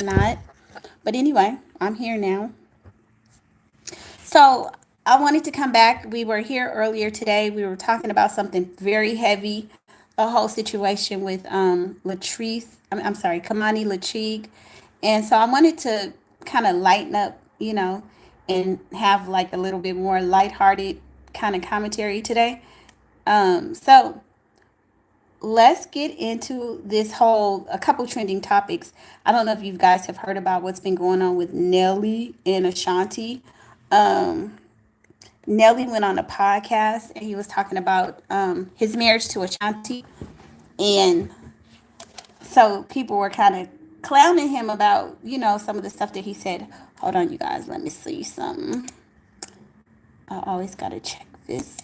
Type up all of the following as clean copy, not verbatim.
not. But anyway, I'm here now. So I wanted to come back. We were here earlier today. We were talking about something very heavy, a whole situation with Latrice. I'm sorry, Kamani Latrice. And so I wanted to kind of lighten up, and have like a little bit more lighthearted kind of commentary today. So let's get into this whole a couple trending topics. I don't know if you guys have heard about what's been going on with Nelly and Ashanti. Um, Nelly went on a podcast and he was talking about his marriage to Ashanti, and so people were kind of clowning him about some of the stuff that he said. Hold on, you guys, let me see something. I always gotta check this.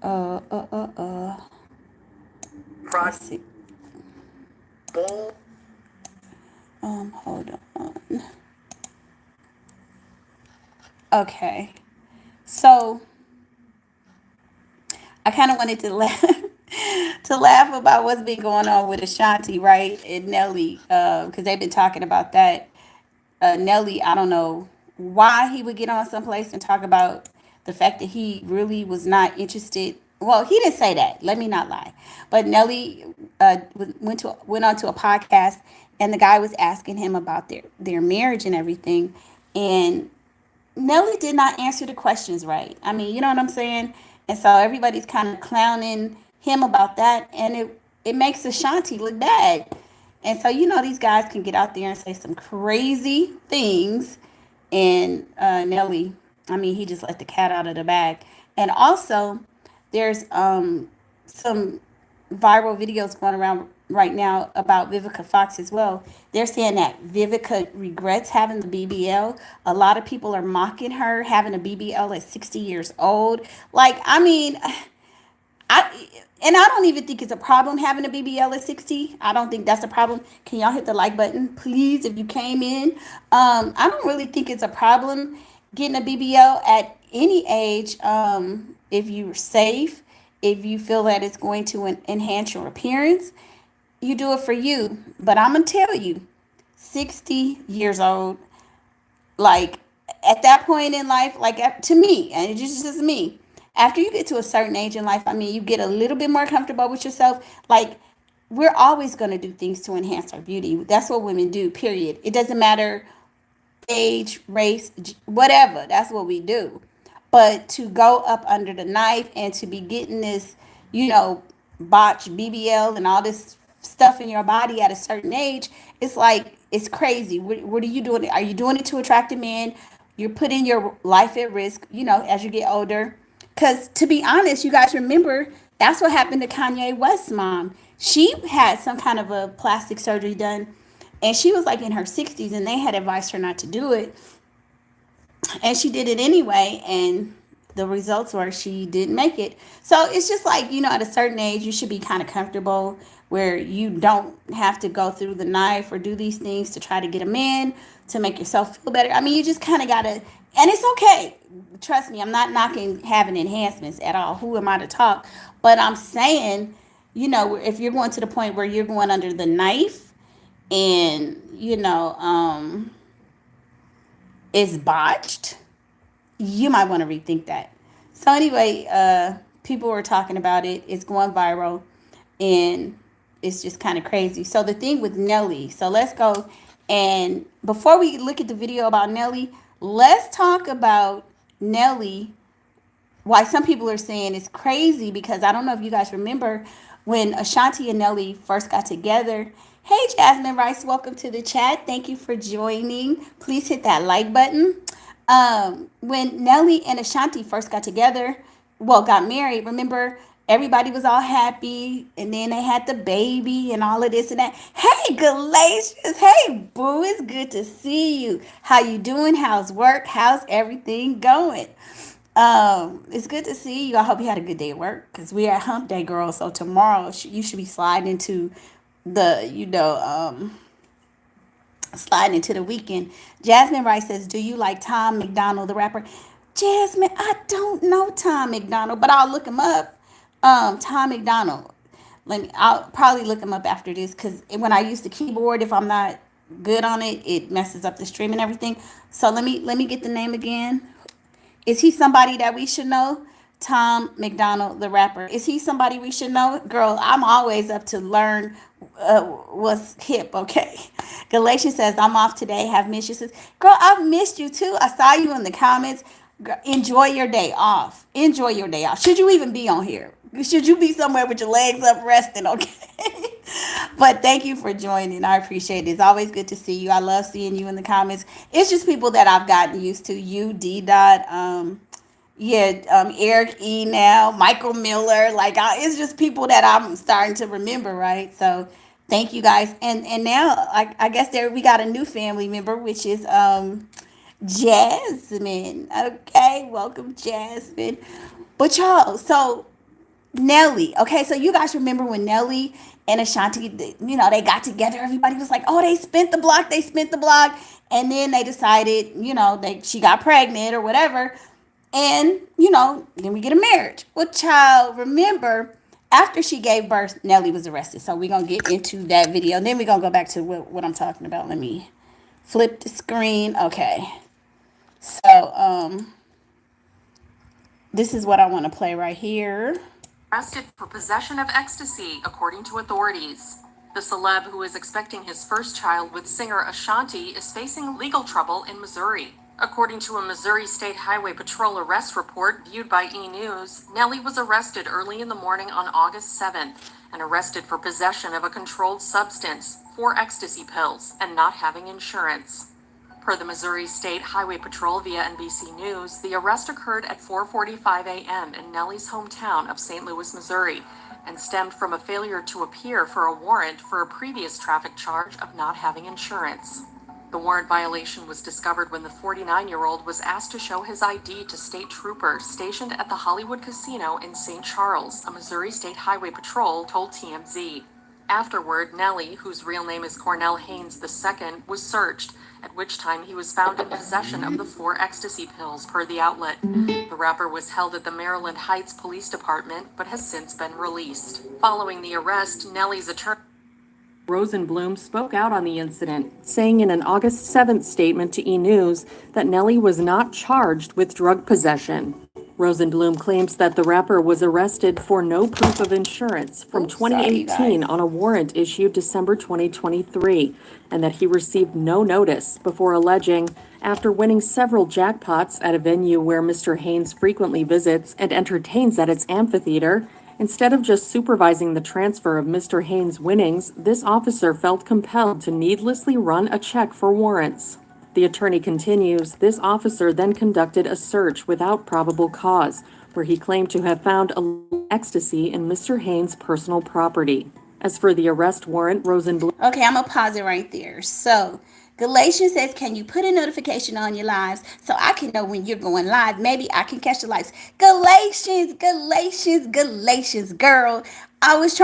Uh, uh, uh, uh. Let's see. Hold on. Okay, so I kind of wanted to laugh to laugh about what's been going on with Ashanti, right, and Nelly, because they've been talking about that. Nelly, I don't know why he would get on someplace and talk about the fact that he really was not interested. Well, he didn't say that. Let me not lie. But Nelly went on to a podcast, and the guy was asking him about their marriage and everything, and Nelly did not answer the questions right. I mean, you know what I'm saying? And so everybody's kind of clowning him about that, and it makes Ashanti look bad. And so these guys can get out there and say some crazy things, and Nelly, I mean, he just let the cat out of the bag. And also, there's some viral videos going around right now about Vivica Fox as well. They're saying that Vivica regrets having the BBL. A lot of people are mocking her having a BBL at 60 years old. Like, I mean, I and I don't even think it's a problem having a BBL at 60. I don't think that's a problem. Can y'all hit the like button, please, if you came in? I don't really think it's a problem getting a BBL at any age. If you're safe, if you feel that it's going to enhance your appearance, you do it for you. But I'm gonna tell you, 60 years old, like at that point in life, like to me, and it's just me, after you get to a certain age in life, I mean, you get a little bit more comfortable with yourself. Like, we're always going to do things to enhance our beauty. That's what women do, period. It doesn't matter age, race, whatever. That's what we do. But to go up under the knife and to be getting this, you know, botch BBL and all this stuff in your body at a certain age, it's like, it's crazy. What are you doing? Are you doing it to attract a man? You're putting your life at risk, as you get older. Because to be honest, you guys remember that's what happened to Kanye West's mom. She had some kind of a plastic surgery done, and she was like in her 60s, and they had advised her not to do it, and she did it anyway, and the results were she didn't make it. So it's just like, at a certain age, you should be kind of comfortable where you don't have to go through the knife or do these things to try to get a man to make yourself feel better. I mean, you just kind of got to, and it's okay. Trust me, I'm not knocking having enhancements at all. Who am I to talk? But I'm saying, if you're going to the point where you're going under the knife and, is botched, you might want to rethink that. So anyway, people were talking about it. It's going viral, and it's just kind of crazy. So the thing with Nelly. So let's go, and before we look at the video about Nelly, let's talk about Nelly. Why some people are saying it's crazy, because I don't know if you guys remember when Ashanti and Nelly first got together. Hey, Jasmine Rice, welcome to the chat. Thank you for joining. Please hit that like button. When Nelly and Ashanti first got together, well, got married, remember, everybody was all happy, and then they had the baby and all of this and that. Hey, Galatians. Hey, boo, it's good to see you. How you doing? How's work? How's everything going? It's good to see you. I hope you had a good day at work, because we are hump day, girls. So tomorrow you should be sliding into the, sliding into the weekend. Jasmine Rice says, do you like Tom McDonald, the rapper? Jasmine, I don't know Tom McDonald, but I'll look him up. Tom McDonald. I'll probably look him up after this because when I use the keyboard, if I'm not good on it, it messes up the stream and everything. So let me get the name again. Is he somebody that we should know? Tom McDonald, the rapper. Is he somebody we should know? Girl, I'm always up to learn what's hip, okay? Galatians says, I'm off today. Have missed you. Girl, I've missed you too. I saw you in the comments. Girl, enjoy your day off. Enjoy your day off. Should you even be on here? Should you be somewhere with your legs up resting, okay? But thank you for joining. I appreciate it. It's always good to see you. I love seeing you in the comments. It's just people that I've gotten used to. You, D. Dot, Eric E. Now, Michael Miller. Like, it's just people that I'm starting to remember, right? So, thank you guys. And now, I guess we got a new family member, which is Jasmine. Okay, welcome, Jasmine. But y'all, so Nelly. Okay, so you guys remember when Nelly and Ashanti, they got together. Everybody was like, "Oh, they spent the block. They spent the block," and then they decided, she got pregnant or whatever, and then we get a marriage. Well, child, remember after she gave birth, Nelly was arrested. So we're gonna get into that video. And then we're gonna go back to what I'm talking about. Let me flip the screen. Okay, so this is what I want to play right here. Arrested for possession of ecstasy, according to authorities. The celeb, who is expecting his first child with singer Ashanti, is facing legal trouble in Missouri. According to a Missouri State Highway Patrol arrest report viewed by E! News, Nelly was arrested early in the morning on August 7th and arrested for possession of a controlled substance, 4 ecstasy pills, and not having insurance. Per the Missouri State Highway Patrol via NBC News, the arrest occurred at 4:45 a.m. in Nelly's hometown of St. Louis, Missouri, and stemmed from a failure to appear for a warrant for a previous traffic charge of not having insurance. The warrant violation was discovered when the 49-year-old was asked to show his ID to state troopers stationed at the Hollywood Casino in St. Charles, a Missouri State Highway Patrol told TMZ. Afterward, Nelly, whose real name is Cornell Haynes II, was searched, at which time he was found in possession of the 4 ecstasy pills per the outlet. The rapper was held at the Maryland Heights Police Department, but has since been released. Following the arrest, Nelly's attorney Rosenblum spoke out on the incident, saying in an August 7th statement to E! News that Nelly was not charged with drug possession. Rosenblum claims that the rapper was arrested for no proof of insurance from 2018 on a warrant issued December 2023, and that he received no notice before alleging, after winning several jackpots at a venue where Mr. Haynes frequently visits and entertains at its amphitheater, instead of just supervising the transfer of Mr. Haynes' winnings, this officer felt compelled to needlessly run a check for warrants. The attorney continues, this officer then conducted a search without probable cause, where he claimed to have found ecstasy in Mr. Haynes' personal property. As for the arrest warrant, Rosenblum... Okay, I'm going to pause it right there. So, Galatians says, can you put a notification on your lives so I can know when you're going live? Maybe I can catch the lights. Galatians, girl. I was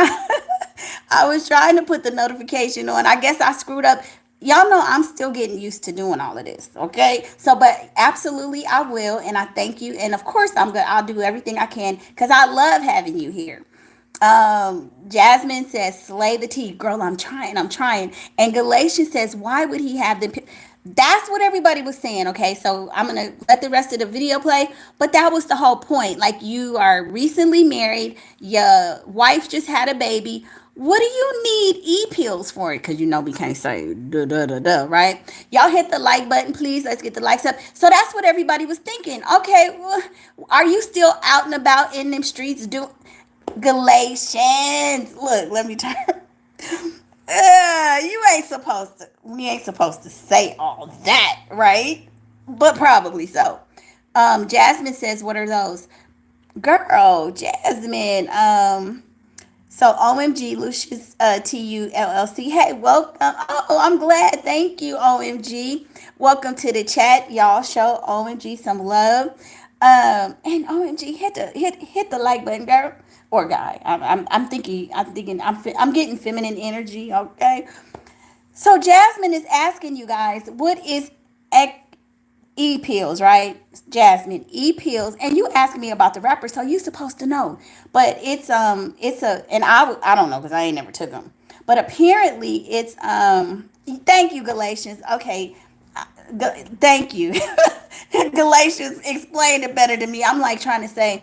trying to put the notification on. I guess I screwed up. Y'all know I'm still getting used to doing all of this, okay? So, but absolutely I will, and I thank you. And of course I'll do everything I can because I love having you here. Jasmine says, slay the tea. Girl, I'm trying. And Galatians says, why would he have them? That's what everybody was saying, okay? So I'm going to let the rest of the video play. But that was the whole point. Like, you are recently married. Your wife just had a baby. What do you need e-pills for it? Because we can't say right? Y'all hit the like button, please. Let's get the likes up. So that's what everybody was thinking. Okay, well, are you still out and about in them streets doing... Galatians. Look, let me turn. We ain't supposed to say all that, right? But probably so. Jasmine says, what are those? Girl, Jasmine. So OMG, Lucius TU LLC. Hey, welcome. Oh, I'm glad. Thank you, OMG. Welcome to the chat. Y'all show OMG some love. And OMG, hit the like button, girl. Or guy. I'm getting feminine energy, okay? So Jasmine is asking you guys, what is E-pills, right? Jasmine, E-pills. And you asked me about the rapper, so you supposed to know. But it's a, and I don't know because I ain't never took them. But apparently it's, thank you, Galatians. Okay, thank you. Galatians explained it better than me. I'm like trying to say,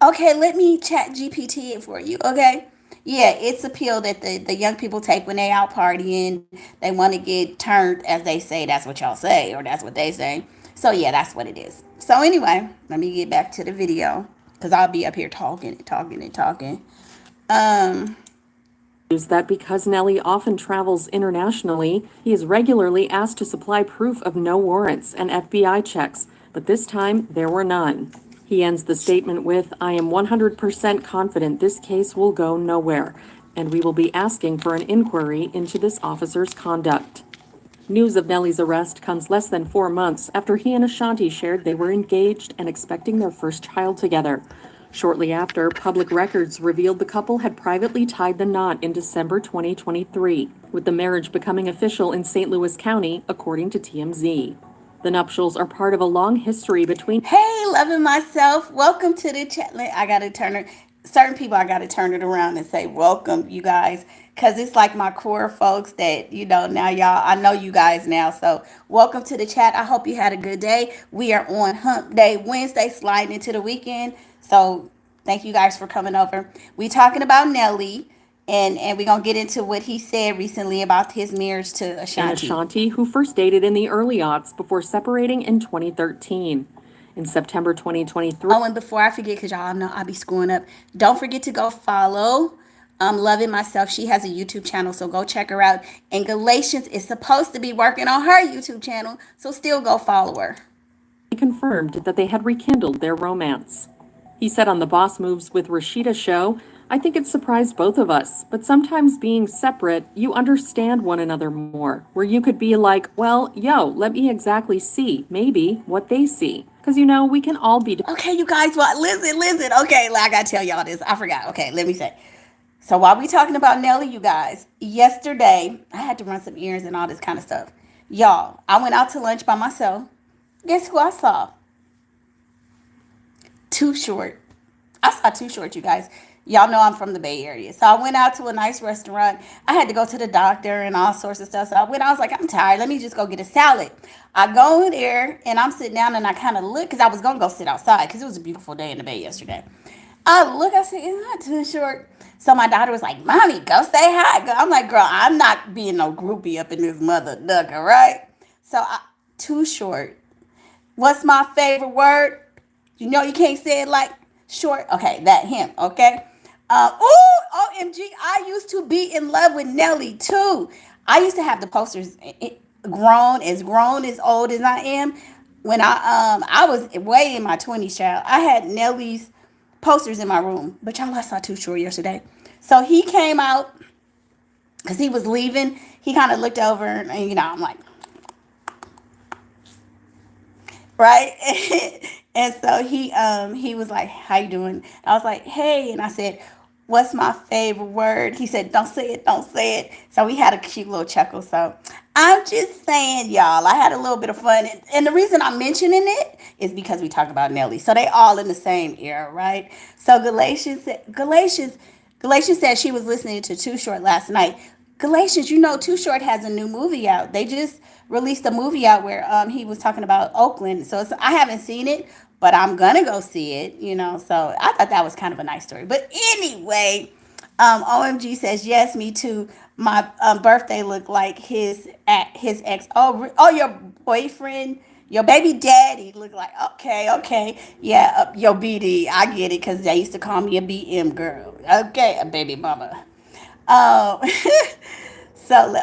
okay, let me chat GPT it for you, okay? Yeah, it's a pill that the young people take when they out partying. They want to get turned, as they say. That's what y'all say, or that's what they say. So yeah, that's what it is. So anyway, let me get back to the video because I'll be up here talking and talking and talking. Um, Is that because Nelly often travels internationally, he is regularly asked to supply proof of no warrants and FBI checks, but this time there were none. He ends the statement with, "I am 100% confident this case will go nowhere, and we will be asking for an inquiry into this officer's conduct." News of Nelly's arrest comes less than 4 months after he and Ashanti shared they were engaged and expecting their first child together. Shortly after, public records revealed the couple had privately tied the knot in December 2023, with the marriage becoming official in St. Louis County, according to TMZ. The nuptials are part of a long history between. Hey, loving myself. Welcome to the chat. I gotta turn it. Certain people, I gotta turn it around and say welcome, you guys, because it's like my core folks that now y'all. I know you guys now, so welcome to the chat. I hope you had a good day. We are on Hump Day Wednesday, sliding into the weekend. So thank you guys for coming over. We talking about Nelly. And we're going to get into what he said recently about his marriage to And Ashanti. Ashanti, who first dated in the early aughts before separating in 2013. In September 2023. Oh, and before I forget, because y'all know I be screwing up, don't forget to go follow Loving Myself. She has a YouTube channel, so go check her out. And Galatians is supposed to be working on her YouTube channel, so still go follow her. He confirmed that they had rekindled their romance. He said on the Boss Moves with Rashida show, "I think it surprised both of us, but sometimes being separate, you understand one another more, where you could be like, well, yo, let me exactly see, maybe, what they see. Because, we can all be." Okay, you guys, listen. Okay, I got to tell y'all this. I forgot. Okay, let me say. So while we talking about Nelly, you guys, yesterday, I had to run some errands and all this kind of stuff. Y'all, I went out to lunch by myself. Guess who I saw? Too Short. I saw Too Short, you guys. Y'all know I'm from the Bay Area. So I went out to a nice restaurant. I had to go to the doctor and all sorts of stuff. So I was like, I'm tired. Let me just go get a salad. I go in there and I'm sitting down and I kind of look because I was going to go sit outside because it was a beautiful day in the Bay yesterday. I look, I said, it's not Too Short. So my daughter was like, Mommy, go say hi. I'm like, girl, I'm not being no groupie up in this mother ducker, right? So Too Short. What's my favorite word? You can't say it like short. Okay, that him, okay? OMG, I used to be in love with Nelly too. I used to have the posters grown as old as I am. When I was way in my 20s, child. I had Nelly's posters in my room. But y'all, I saw Too Short yesterday. So he came out because he was leaving. He kind of looked over and I'm like, right? And so he was like, how you doing? I was like, hey. And I said, what's my favorite word? He said, don't say it. So we had a cute little chuckle. So I'm just saying, y'all, I had a little bit of fun. And the reason I'm mentioning it is because we talk about Nelly. So they all in the same era, right? So Galatians said she was listening to Too Short last night. Galatians, Too Short has a new movie out. They just released a movie out where he was talking about Oakland. So I haven't seen it, but I'm gonna go see it. So I thought that was kind of a nice story. But anyway, OMG says yes, me too. My birthday looked like his ex. Oh, your boyfriend. Your baby daddy looked like, okay. Yeah, your BD. I get it because they used to call me a BM girl. Okay, a baby mama. Um,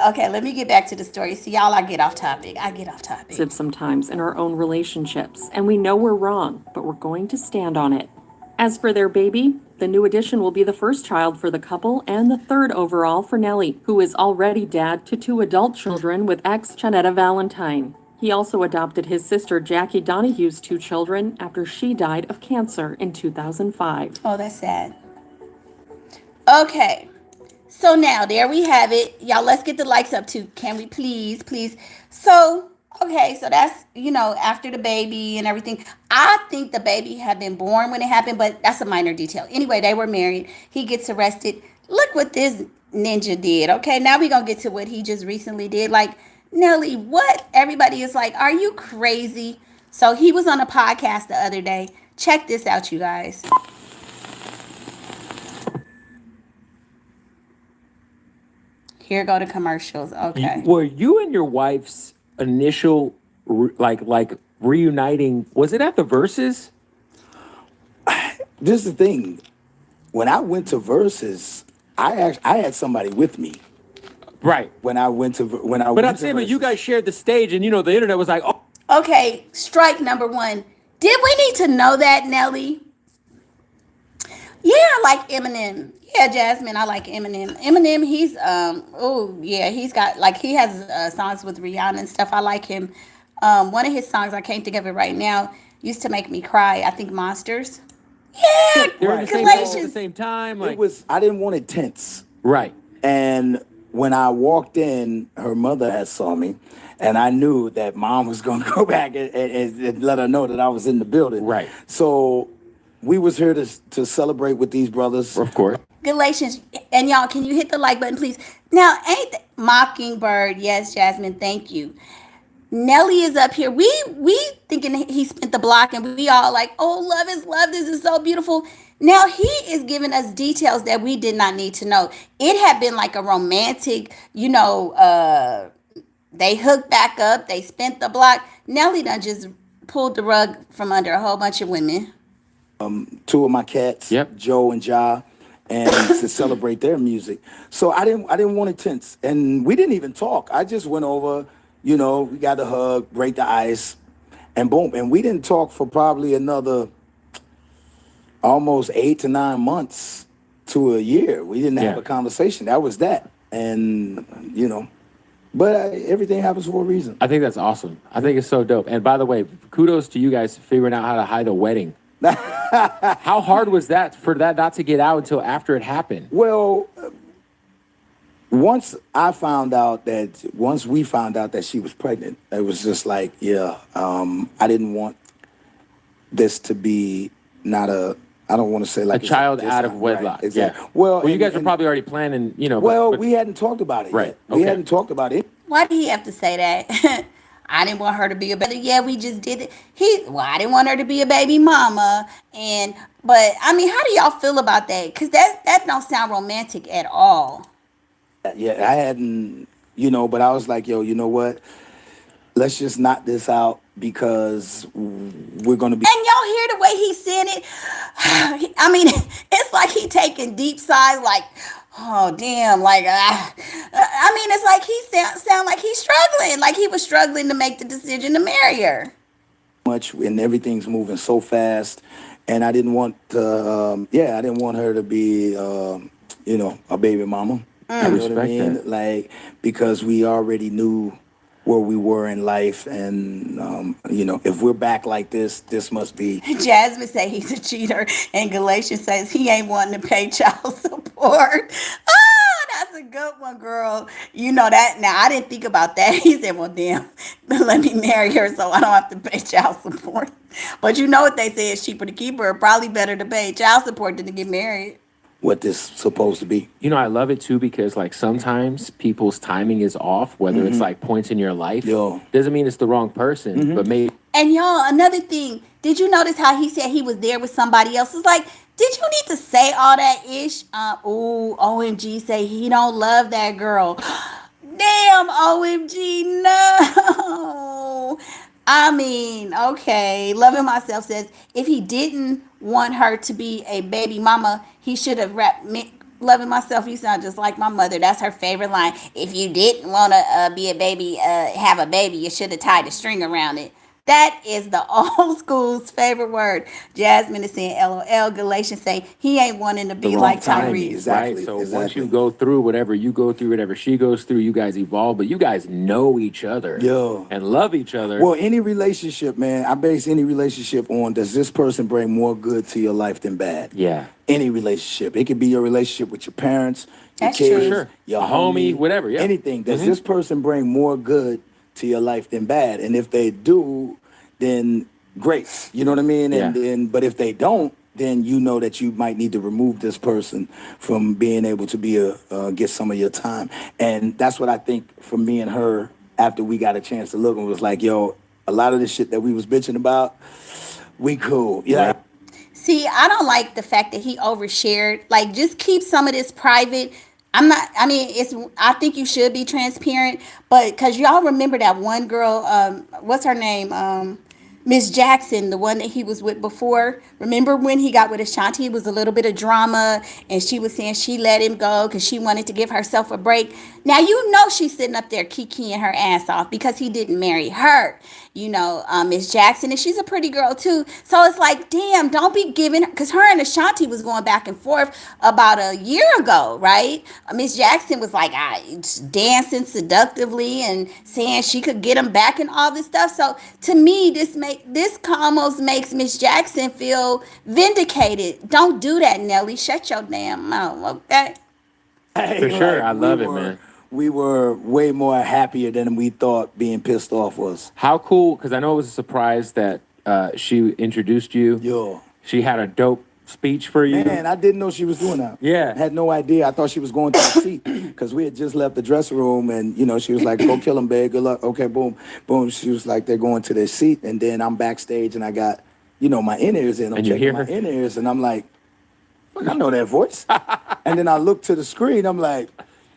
okay, let me get back to the story. See, y'all, I get off topic. Sometimes in our own relationships, and we know we're wrong, but we're going to stand on it. As for their baby, the new addition will be the first child for the couple and the third overall for Nelly, who is already dad to 2 adult children with ex Chanetta Valentine. He also adopted his sister Jackie Donahue's 2 children after she died of cancer in 2005. Oh, that's sad. Okay. So now there we have it. Y'all, let's get the likes up too. Can we please? So, Okay, so that's, after the baby and everything. I think the baby had been born when it happened, but that's a minor detail. Anyway, they were married. He gets arrested. Look what this ninja did. Okay, now we're going to get to what he just recently did. Like, Nelly, what? Everybody is like, are you crazy? So he was on a podcast the other day. Check this out, you guys. Here go the commercials. Okay. Were you and your wife's initial like reuniting? Was it at the Verses? This is the thing. When I went to Versus, I had somebody with me Right. when I went to But I'm saying, but you guys shared the stage, and the internet was like, oh, Okay, strike number one. Did we need to know that, Nelly? Yeah, I like Eminem. Yeah, Jasmine, I like Eminem. Eminem, he's oh yeah, he's got like he has songs with Rihanna and stuff. I like him. One of his songs, I can't think of it right now, used to make me cry. I think Monsters. Yeah, they're in the same place at the Galatians. same time. Like, I didn't want it tense. right. And when I walked in, her mother had saw me, and I knew that mom was going to go back and let her know that I was in the building. Right. So we was here to celebrate with these brothers. Of course. Galatians, and y'all, can you hit the like button, please? Now, ain't Mockingbird? Yes, Jasmine, thank you. Nelly is up here. We thinking he spent the block, and we all like, oh, love is love. This is so beautiful. Now he is giving us details that we did not need to know. It had been like a romantic, they hooked back up. They spent the block. Nelly done just pulled the rug from under a whole bunch of women. Two of my cats, Yep. Joe and Ja, and to celebrate their music. So I didn't want it tense, and we didn't even talk. I just went over, we got a hug, break the ice, and boom. And we didn't talk for probably another almost 8 to 9 months to a year. We didn't have Yeah. a conversation. That was that, and but everything happens for a reason. I think that's awesome. I think it's so dope. And by the way, kudos to you guys figuring out how to hide a wedding. How hard was that for that not to get out until after it happened? Well, once we found out that she was pregnant, it was just like, I didn't want this to be not I don't want to say like A child just out of right, wedlock. exactly. Yeah. Well, You guys were probably already planning, Well, we hadn't talked about it Right, yet. We okay. hadn't talked about it. Why did he have to say that? I didn't want her to be a baby. Yeah, we just did it. I didn't want her to be a baby mama. But I mean, how do y'all feel about that? Because that don't sound romantic at all. Yeah, I hadn't, but I was like, yo, you know what? Let's just knock this out because we're going to be. And y'all hear the way he said it? I mean, it's like he taking deep sighs, like, oh damn, like I mean, it's like he sound like he's struggling, like he was struggling to make the decision to marry her. Much and everything's moving so fast, and I didn't want to. I didn't want her to be, a baby mama. I You know what I respect mean? that. Like because we already knew where we were in life, and if we're back like this must be. Jasmine say he's a cheater, and Galatians says he ain't wanting to pay child support. Oh, that's a good one, girl. You know that. Now, I didn't think about that. He said, well, damn, let me marry her so I don't have to pay child support. But you know what they say, it's cheaper to keep her. Probably better to pay child support than to get married. What this supposed to be. I love it too because like sometimes people's timing is off, whether it's like points in your life. Yo. Doesn't mean it's the wrong person, but maybe And y'all, another thing, did you notice how he said he was there with somebody else? It's like, did you need to say all that ish? OMG, say he don't love that girl. Damn, OMG, no. I mean, okay. Loving Myself says if he didn't want her to be a baby mama, he should have rapped. Loving Myself, you sound just like my mother. That's her favorite line. If you didn't want to be a baby, have a baby, you should have tied a string around it. That is the old school's favorite word. Jasmine is saying LOL. Galatians say he ain't wanting to be wrong like timing, Tyrese. exactly. right? So once exactly. you go through whatever you go through, whatever she goes through, you guys evolve, but you guys know each other Yo. and love each other. Well, any relationship, man, I base any relationship on does this person bring more good to your life than bad? yeah. Any relationship. It could be your relationship with your parents, your That's true. kids, Sure. your A homie, whatever, yeah. Anything. Does this person bring more good to your life than bad. And if they do, then great. You know what I mean? Yeah. And then, but if they don't, then you know that you might need to remove this person from being able to be get some of your time. And that's what I think for me and her after we got a chance to look and was like, yo, a lot of the shit that we was bitching about, we cool. Yeah. Right. See, I don't like the fact that he overshared. Like, just keep some of this private. I'm not. I mean, it's. I think you should be transparent, but because y'all remember that one girl. What's her name? Miss Jackson, the one that he was with before. Remember when he got with Ashanti? It was a little bit of drama, and she was saying she let him go because she wanted to give herself a break. Now you know she's sitting up there kikiing her ass off because he didn't marry her. You know, Miss Jackson, and she's a pretty girl too. So it's like, damn, don't be giving her, because her and Ashanti was going back and forth about a year ago, right? Miss Jackson was like dancing seductively and saying she could get him back and all this stuff. So to me, this almost makes Miss Jackson feel vindicated. Don't do that, Nelly. Shut your damn mouth, okay? For sure. I love it, man. We were way more happier than we thought being pissed off was. How cool, because I know it was a surprise that she introduced you. Yo. She had a dope speech for you. Man, I didn't know she was doing that. Yeah. I had no idea. I thought she was going to the seat because we had just left the dressing room and, you know, she was like, go kill him, babe. Good luck. Okay, boom, boom. She was like, they're going to their seat. And then I'm backstage and I got, you know, my in-ears in. I'm And you hear checking her? my in-ears and I'm like, fuck, I know that voice. And then I look to the screen. I'm like,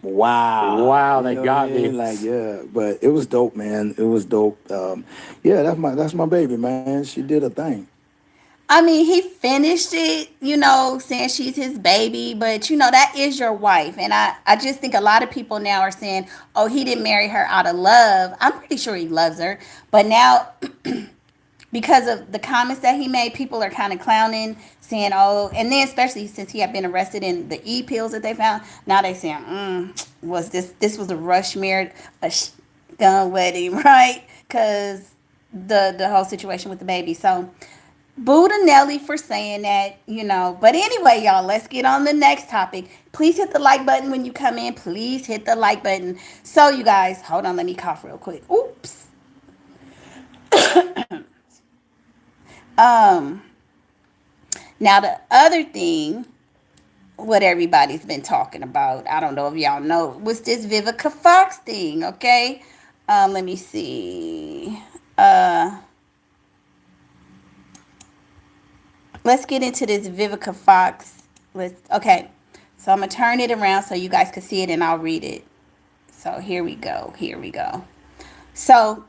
wow. Wow, You they know got what I mean? me. Like, yeah, but it was dope, man. It was dope. Yeah, that's my baby, man. She did a thing. I mean, he finished it, you know, saying she's his baby, but you know, that is your wife. And I just think a lot of people now are saying, oh, he didn't marry her out of love. I'm pretty sure he loves her. But now, because of the comments that he made, people are kind of clowning, saying, oh, and then especially since he had been arrested in the pills that they found, now they saying, was this was a rush married, a gun wedding, right? Because the whole situation with the baby. So, boo to Nelly for saying that, you know. But anyway, y'all, let's get on the next topic. Please hit the like button when you come in. Please hit the like button. So, you guys, hold on. Let me cough real quick. Oops. Now, the other thing, what everybody's been talking about, I don't know if y'all know, was this Vivica Fox thing, okay? Let me see. Let's get into this Vivica Fox. Okay. So I'm going to turn it around so you guys can see it and I'll read it. So here we go. So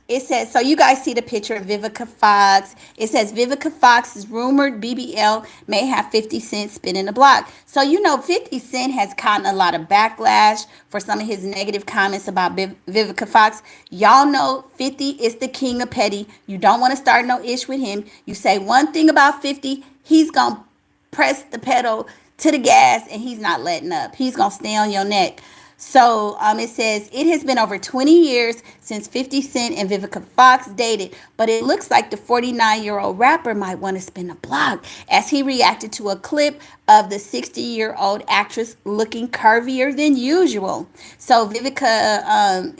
it says, so you guys see the picture of Vivica Fox. It says Vivica Fox's rumored BBL may have 50 Cent spinning the block. So, you know, 50 Cent has gotten a lot of backlash for some of his negative comments about Vivica Fox. Y'all know 50 is the king of petty. You don't want to start no ish with him. You say one thing about 50, he's going to press the pedal to the gas and he's not letting up. He's going to stay on your neck. So it says, it has been over 20 years since 50 Cent and Vivica Fox dated, but it looks like the 49-year-old rapper might want to spin a block as he reacted to a clip of the 60-year-old actress looking curvier than usual. So Vivica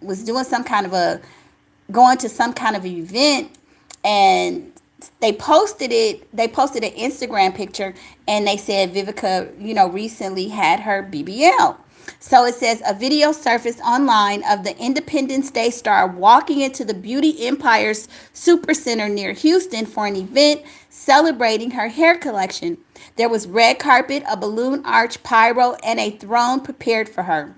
was doing going to some kind of event, and they posted an Instagram picture, and they said Vivica, you know, recently had her BBL. So it says a video surfaced online of the Independence Day star walking into the Beauty Empire's Supercenter near Houston for an event celebrating her hair collection. There was red carpet, a balloon arch, pyro, and a throne prepared for her.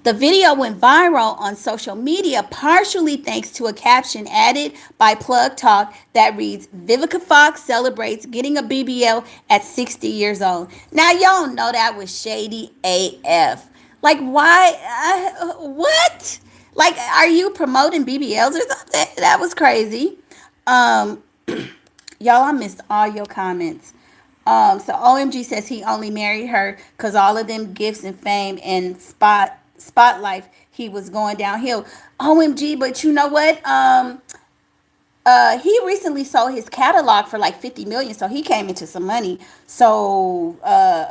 The video went viral on social media, partially thanks to a caption added by Plug Talk that reads, Vivica Fox celebrates getting a BBL at 60 years old. Now, y'all know that was shady AF. Like, why? What? Like, are you promoting BBLs or something? That was crazy. Y'all, I missed all your comments. So OMG says he only married her because all of them gifts and fame and spotlight, he was going downhill. OMG, but you know what? He recently sold his catalog for like 50 million, so he came into some money. So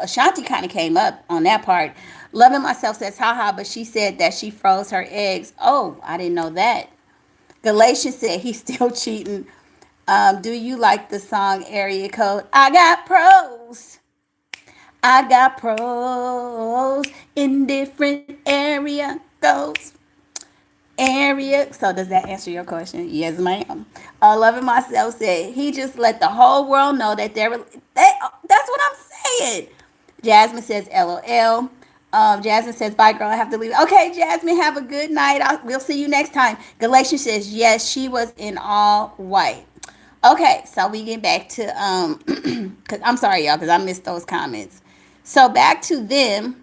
Ashanti kind of came up on that part. Loving Myself says, haha, but she said that she froze her eggs. Oh, I didn't know that. Galatians said he's still cheating. Do you like the song Area Code? I got pros. I got pros in different area codes. Area. So does that answer your question? Yes, ma'am. Loving Myself said he just let the whole world know that that's what I'm saying. Jasmine says LOL. Jasmine says, bye, girl. I have to leave. Okay, Jasmine, have a good night. We'll see you next time. Galatians says, yes, she was in all white. Okay, so we get back to, cause I'm sorry, y'all, because I missed those comments. So back to them.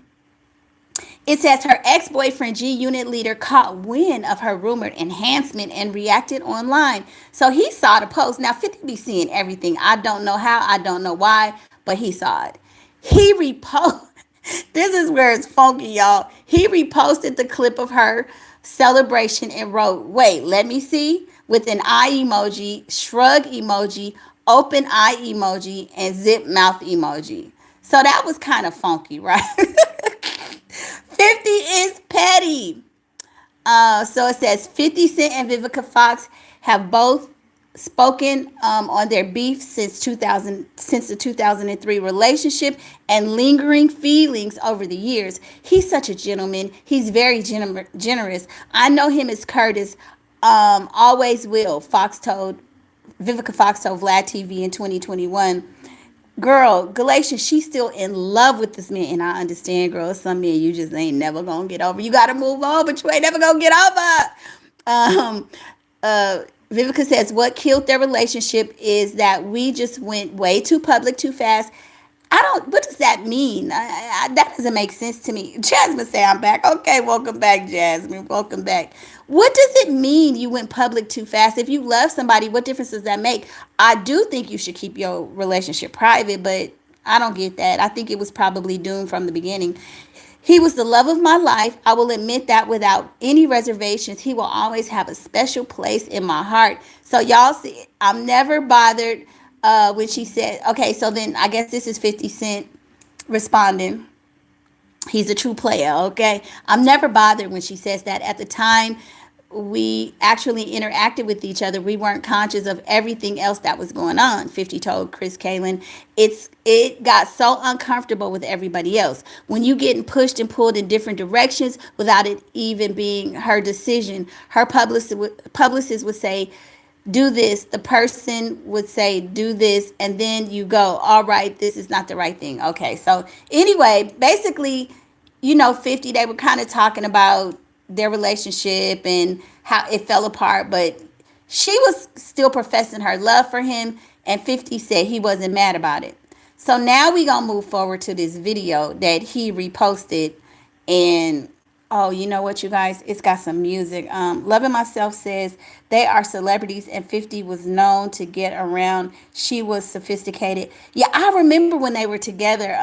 It says her ex-boyfriend, G Unit leader, caught wind of her rumored enhancement and reacted online. So he saw the post. Now, 50 be seeing everything. I don't know how, I don't know why, but he saw it. He reposted. This is where it's funky, y'all. He reposted the clip of her celebration and wrote, wait, let me see, with an eye emoji, shrug emoji, open eye emoji, and zip mouth emoji. So that was kind of funky, right? 50 is petty. So it says 50 Cent and Vivica Fox have both spoken on their beef since the 2003 relationship and lingering feelings over the years. He's such a gentleman. He's very generous. I know him as Curtis. Always will. Vivica Fox told Vlad TV in 2021. Girl, Galatians, she's still in love with this man. And I understand, girl, some men you just ain't never gonna get over. You gotta move on, but you ain't never gonna get over. Um, Vivica says, what killed their relationship is that we just went way too public too fast. What does that mean? That doesn't make sense to me. Jasmine say I'm back. Okay, welcome back, Jasmine. Welcome back. What does it mean you went public too fast? If you love somebody, what difference does that make? I do think you should keep your relationship private, but I don't get that. I think it was probably doomed from the beginning. He was the love of my life. I will admit that without any reservations. He will always have a special place in my heart. So y'all see, I'm never bothered when she said, okay, so then I guess this is 50 Cent responding. He's a true player, okay? I'm never bothered when she says that. At the time we actually interacted with each other, we weren't conscious of everything else that was going on. 50 told Chris Kalen. It got so uncomfortable with everybody else. When you getting pushed and pulled in different directions without it even being her decision, her publicist would say, do this. The person would say, do this. And then you go, all right, this is not the right thing. Okay. So anyway, basically, 50, they were kind of talking about their relationship and how it fell apart, but she was still professing her love for him, and 50 said he wasn't mad about it. So now we gonna move forward to this video that he reposted, and oh, you know what, you guys, it's got some music. Loving Myself says they are celebrities, and 50 was known to get around. She was sophisticated. Yeah, I remember when they were together.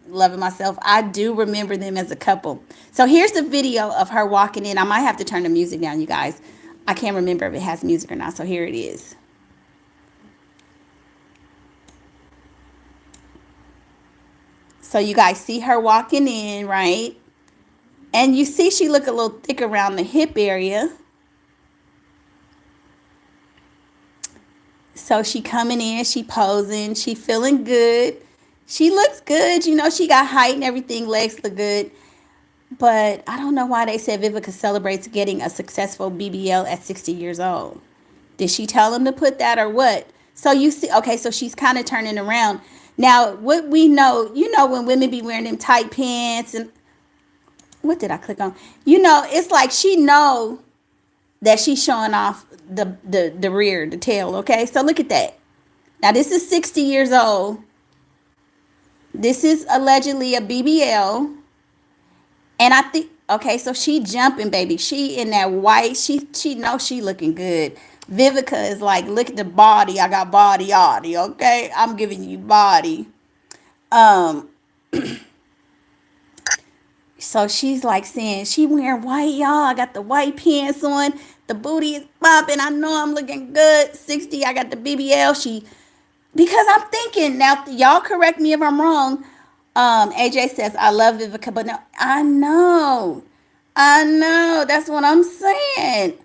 Loving Myself, I do remember them as a couple. So here's the video of her walking in. I might have to turn the music down, you guys. I can't remember if it has music or not, so here it is. So you guys see her walking in, right? And you see she look a little thick around the hip area. So she coming in, she posing, she feeling good. She looks good. She got height and everything, legs look good. But I don't know why they said Vivica celebrates getting a successful BBL at 60 years old. Did she tell him to put that or what? So you see, okay, so she's kind of turning around. Now, what we know, when women be wearing them tight pants and what did I click on? It's like she know that she's showing off the rear, the tail, okay? So look at that. Now, this is 60 years old. This is allegedly a BBL. And I think, okay, so she jumping, baby. She in that white. She knows she looking good. Vivica is like, look at the body. I got body, okay? I'm giving you body. So she's like saying, she wearing white, y'all. I got the white pants on. The booty is popping. I know I'm looking good. 60, I got the BBL. Because I'm thinking, now y'all correct me if I'm wrong. AJ says, I love Vivica, but no, I know. That's what I'm saying.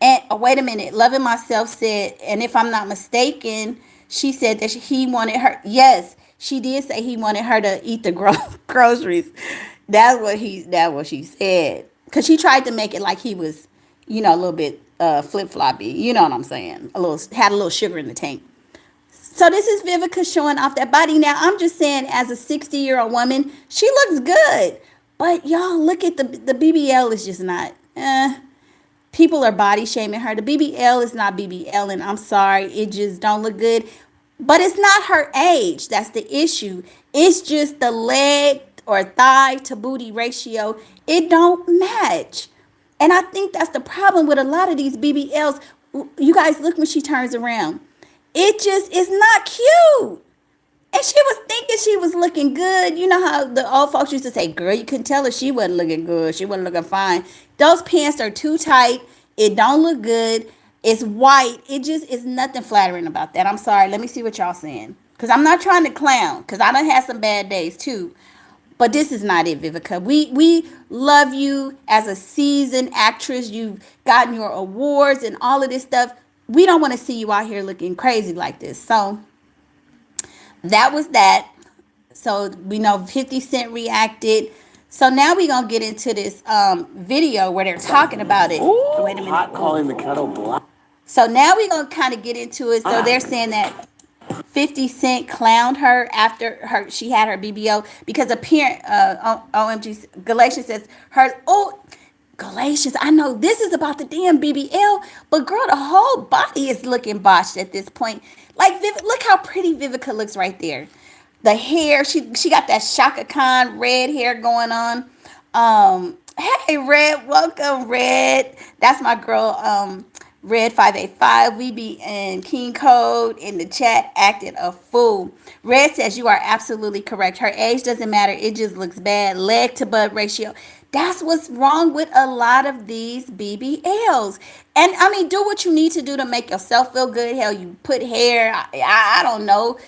And oh, wait a minute. Loving Myself said, and if I'm not mistaken, she said that he wanted her. Yes, she did say he wanted her to eat the groceries. That's what she said. Cause she tried to make it like he was, a little bit flip floppy. You know what I'm saying? Had a little sugar in the tank. So this is Vivica showing off that body. Now I'm just saying, as a 60-year-old woman, she looks good. But y'all look at the BBL is just not. People are body shaming her. The BBL is not BBL, and I'm sorry, it just don't look good. But it's not her age. That's the issue. It's just the leg or thigh to booty ratio. It don't match. And I think that's the problem with a lot of these BBLs. You guys look when she turns around. It just is not cute. And she was thinking she was looking good. You know how the old folks used to say, girl, you couldn't tell her she wasn't looking good. She wasn't looking fine. Those pants are too tight. It don't look good. It's white. It just is nothing flattering about that. I'm sorry. Let me see what y'all saying. Because I'm not trying to clown. Because I done had some bad days too. But this is not it, Vivica. We love you as a seasoned actress. You've gotten your awards and all of this stuff. We don't want to see you out here looking crazy like this. So that was that. So we know 50 Cent reacted. So now we're going to get into this video where they're talking about it. Ooh, wait a minute. Hot calling the kettle black. So now we're going to kind of get into it. So they're saying that 50 Cent clowned her after she had her BBL because OMG, Galatians says Galatians, I know this is about the damn BBL, but girl, the whole body is looking botched at this point. Like, look how pretty Vivica looks right there. The hair, she got that Shaka Khan red hair going on. Hey, Red, welcome, Red. That's my girl, Red 585. We be in King Code in the chat acting a fool. Red says you are absolutely correct. Her age doesn't matter. It just looks bad. Leg to butt ratio. That's what's wrong with a lot of these BBLs. And I mean, do what you need to do to make yourself feel good. Hell, you put hair. I don't know.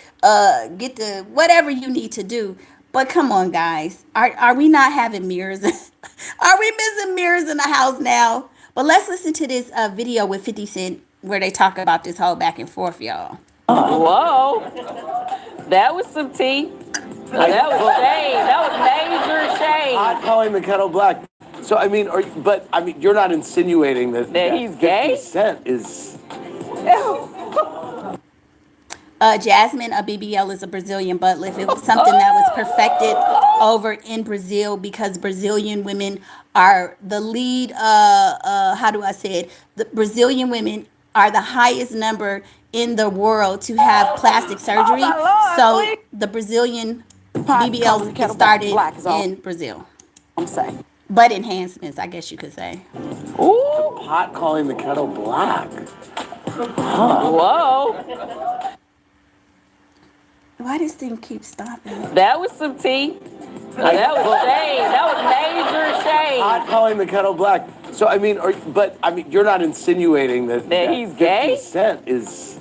Get the whatever you need to do. But come on, guys. Are we not having mirrors? Are we missing mirrors in the house now? But let's listen to this video with 50 Cent where they talk about this whole back and forth, y'all. Whoa. That was some tea. That was shade. That was major shade. Hot calling the kettle black. So, I mean, you're not insinuating that he's gay? 50 Cent is... Jasmine, a BBL is a Brazilian butt lift. It was something that was perfected over in Brazil because Brazilian women are the lead. How do I say it? The Brazilian women are the highest number in the world to have plastic surgery. So the Brazilian BBL started in Brazil. I'm saying. Butt enhancements, I guess you could say. Ooh. Hot calling the kettle black. Whoa. Why this thing keeps stopping? That was some tea. That was shade. That was major shade. Hot calling the kettle black. So, I mean, you're not insinuating that he's gay? 50 Cent is...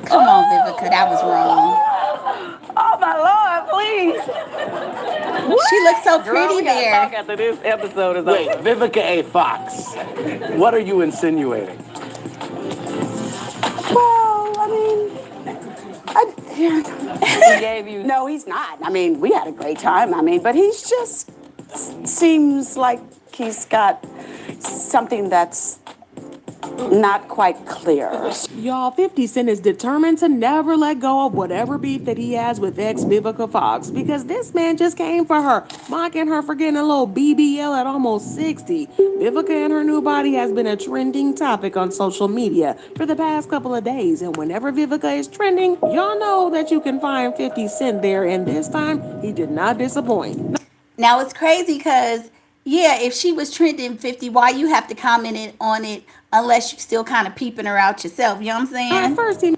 Come on, Vivica, that was wrong. Oh, my Lord, please. She looks so pretty Girl, we gotta there. talk after this episode is Wait, over. Vivica A. Fox. What are you insinuating? Well, I mean, He gave you... no, he's not. I mean, we had a great time. I mean, but he's just seems like he's got something that's not quite clear. Y'all, 50 Cent is determined to never let go of whatever beef that he has with ex-Vivica Fox because this man just came for her, mocking her for getting a little BBL at almost 60. Vivica and her new body has been a trending topic on social media for the past couple of days, and whenever Vivica is trending, y'all know that you can find 50 Cent there, and this time, he did not disappoint. Now, it's crazy because, yeah, if she was trending 50, why you have to comment on it unless you still kind of peeping her out yourself? You know what I'm saying? At first, he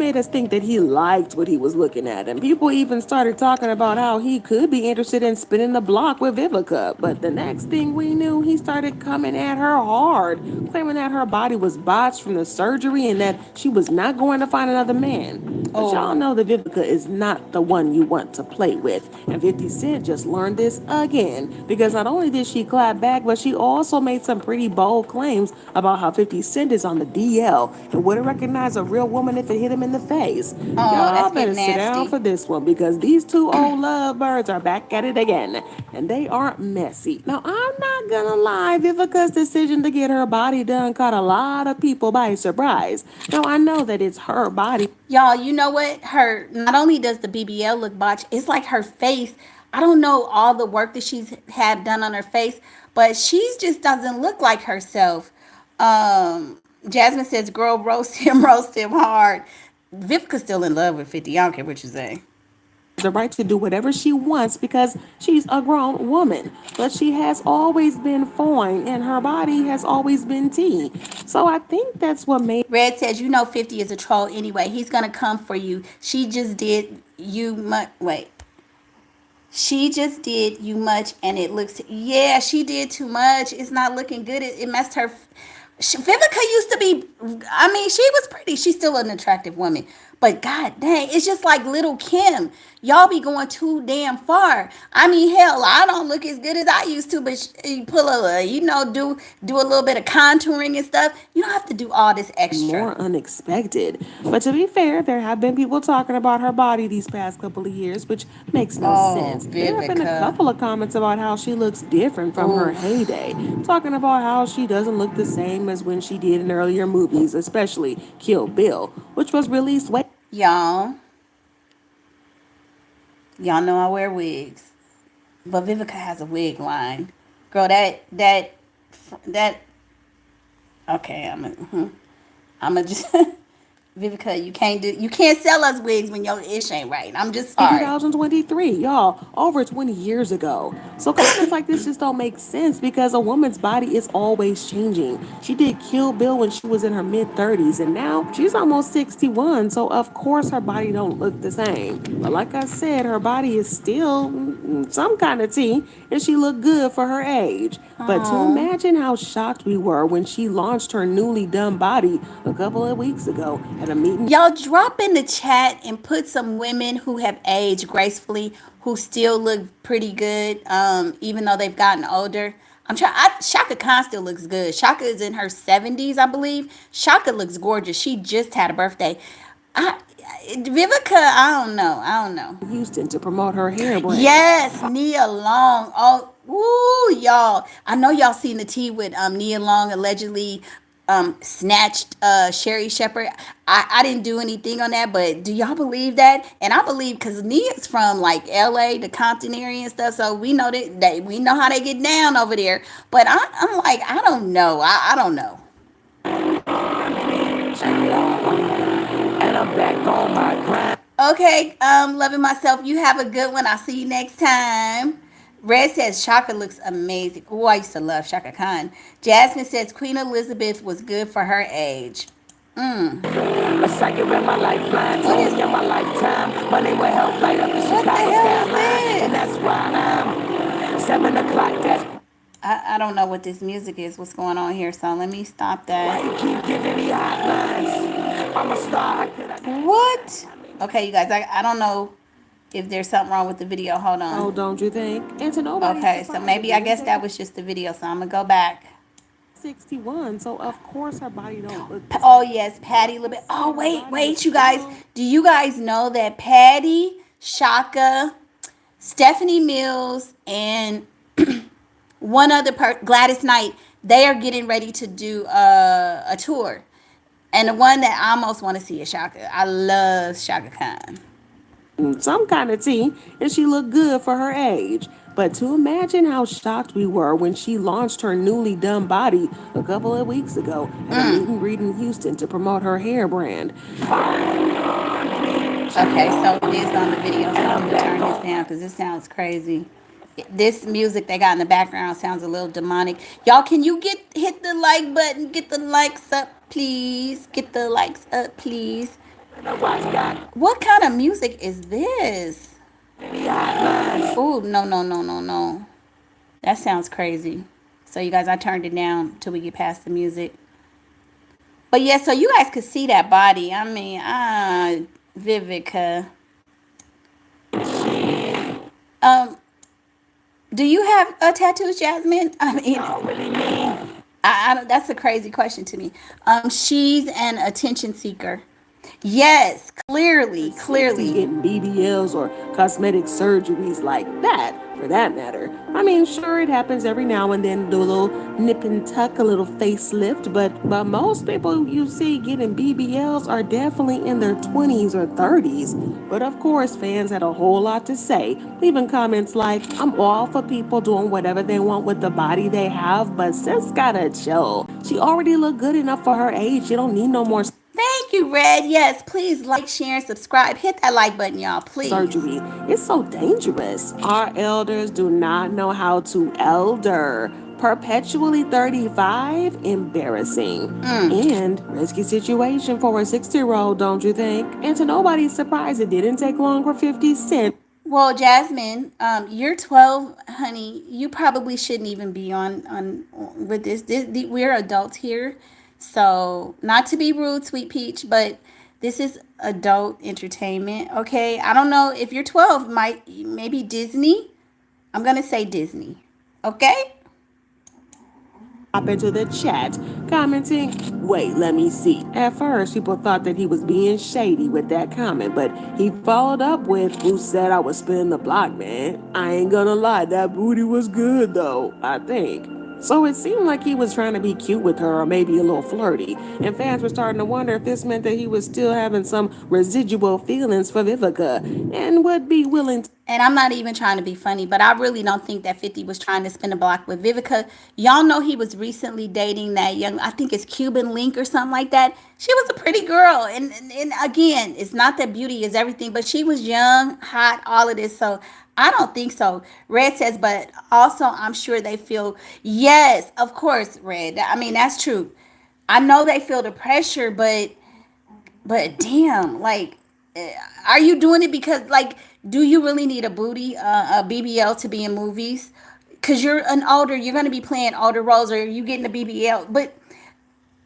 made us think that he liked what he was looking at, and people even started talking about how he could be interested in spinning the block with Vivica. But the next thing we knew, he started coming at her hard, claiming that her body was botched from the surgery and that she was not going to find another man. But y'all know that Vivica is not the one you want to play with. And 50 Cent just learned this again. Because not only did she clap back, but she also made some pretty bold claims about how 50 Cent is on the DL and wouldn't recognize a real woman if it hit him in the face. Oh, Y'all that's better getting sit down nasty. for this one because these two old lovebirds are back at it again. And they aren't messy. Now, I'm not gonna lie, Vivica's decision to get her body done caught a lot of people by surprise. Now, I know that it's her body. Y'all, you know what? Her not only does the BBL look botched, it's like her face. I don't know all the work that she's had done on her face, but she just doesn't look like herself. Jasmine says, "Girl, roast him hard." Vivica's still in love with 50. I don't care what you say. The right to do whatever she wants because she's a grown woman. But she has always been fine and her body has always been tea. So I think that's what made Red says, "You know 50 is a troll anyway. He's gonna come for you. She just did you much. Wait. She just did you much, and it looks. Yeah, she did too much. It's not looking good. It messed her. Vivica used to be. I mean, she was pretty. She's still an attractive woman, but god dang, it's just like Little Kim. Y'all be going too damn far. I mean, hell, I don't look as good as I used to, but you pull do a little bit of contouring and stuff. You don't have to do all this extra. more unexpected. But to be fair, there have been people talking about her body these past couple of years, which makes no sense. There have been a Vivica. couple of comments about how she looks different from her heyday, talking about how she doesn't look the same as when she did in earlier movies, especially Kill Bill, which was released way Y'all know I wear wigs, but Vivica has a wig line. Girl, that. Okay, I'm a just Vivica. You can't sell us wigs when your ish ain't right. I'm just sorry. 2023, y'all, over 20 years ago. So comments like this just don't make sense because a woman's body is always changing. She did Kill Bill when she was in her mid-30s, and now she's almost 61, so of course her body don't look the same. But like I said, her body is still some kind of tea, and she looked good for her age. But to imagine how shocked we were when she launched her newly done body a couple of weeks ago at a meeting. Y'all drop in the chat and put some women who have aged gracefully, who still look pretty good, even though they've gotten older. Shaka Khan still looks good. Shaka is in her 70s, I believe. Shaka looks gorgeous. She just had a birthday. Vivica, I don't know. Houston to promote her hair brand. Yes, Nia Long. Oh, woo, y'all. I know y'all seen the tea with Nia Long allegedly snatched Sherry Shepherd. I didn't do anything on that, but do y'all believe that? And I believe because Nia's from like LA, the Compton area and stuff, so we know we know how they get down over there. But I'm like, I don't know. I don't know. And I'm back on my grind. Okay, loving myself. You have a good one. I'll see you next time. Red says Shaka looks amazing. Oh, I used to love Shaka Khan. Jasmine says Queen Elizabeth was good for her age. A psychic in my lifeline, told in my lifetime. Money will help light up the Chicago skyline. And that's why I'm 7 o'clock. That's I don't know what this music is. What's going on here? So let me stop that. why you keep giving me hotlines. I'm a star. What? Okay, you guys. I don't know if there's something wrong with the video. Hold on. Oh, don't you think? And to nobody. Okay, so maybe I guess that was just the video. So I'm gonna go back. 61, so of course her body don't look. Oh yes, Patty a little bit. Oh wait, you guys. Do you guys know that Patty, Shaka, Stephanie Mills, and one other Gladys Knight, they are getting ready to do a tour, and the one that I most want to see is Shaka. I love Shaka Khan. Some kind of tea, and she looked good for her age. But to imagine how shocked we were when she launched her newly done body a couple of weeks ago at a meet and greet in Houston to promote her hair brand. Okay, so it is on the video, so I'm gonna turn this down because this sounds crazy. This music they got in the background sounds a little demonic. Y'all, can you hit the like button? Get the likes up, please. Get the likes up, please. What kind of music is this? Oh, no. That sounds crazy. So, you guys, I turned it down till we get past the music. But, yeah, so you guys could see that body. I mean, Vivica. Do you have tattoos, Jasmine? I mean, that's a crazy question to me. She's an attention seeker. Yes, clearly, 60s clearly. getting BBLs or cosmetic surgeries like that, for that matter. I mean, sure, it happens every now and then, do a little nip and tuck, a little facelift, but most people you see getting BBLs are definitely in their 20s or 30s. But of course, fans had a whole lot to say, leaving comments like, I'm all for people doing whatever they want with the body they have, but sis gotta chill. She already looked good enough for her age. She don't need no more Thank you, Red. Yes, please like, share, and subscribe. Hit that like button, y'all, please. surgery. It's so dangerous. Our elders do not know how to elder. Perpetually 35? Embarrassing. And risky situation for a 60-year-old, don't you think? And to nobody's surprise, it didn't take long for 50 Cent. Well, Jasmine, you're 12, honey. You probably shouldn't even be on with this. We're adults here, so not to be rude, sweet peach, but this is adult entertainment. Okay, I don't know if you're 12. Maybe Disney. I'm gonna say Disney. Okay. Up into the chat, commenting, wait, let me see. At first, people thought that he was being shady with that comment, but he followed up with, who said I was spinning the block, man? I ain't gonna lie, that booty was good though, I think. So it seemed like he was trying to be cute with her or maybe a little flirty. And fans were starting to wonder if this meant that he was still having some residual feelings for Vivica and would be willing to. And I'm not even trying to be funny, but I really don't think that 50 was trying to spin a block with Vivica. Y'all know he was recently dating that young, I think it's Cuban Link or something like that. She was a pretty girl. And again, it's not that beauty is everything, but she was young, hot, all of this. So I don't think so. Red says, but also I'm sure they feel, yes, of course, Red. I mean, that's true. I know they feel the pressure, but damn, like, are you doing it because, like, do you really need a booty, a BBL to be in movies? Because you're going to be playing older roles, or you getting a BBL. But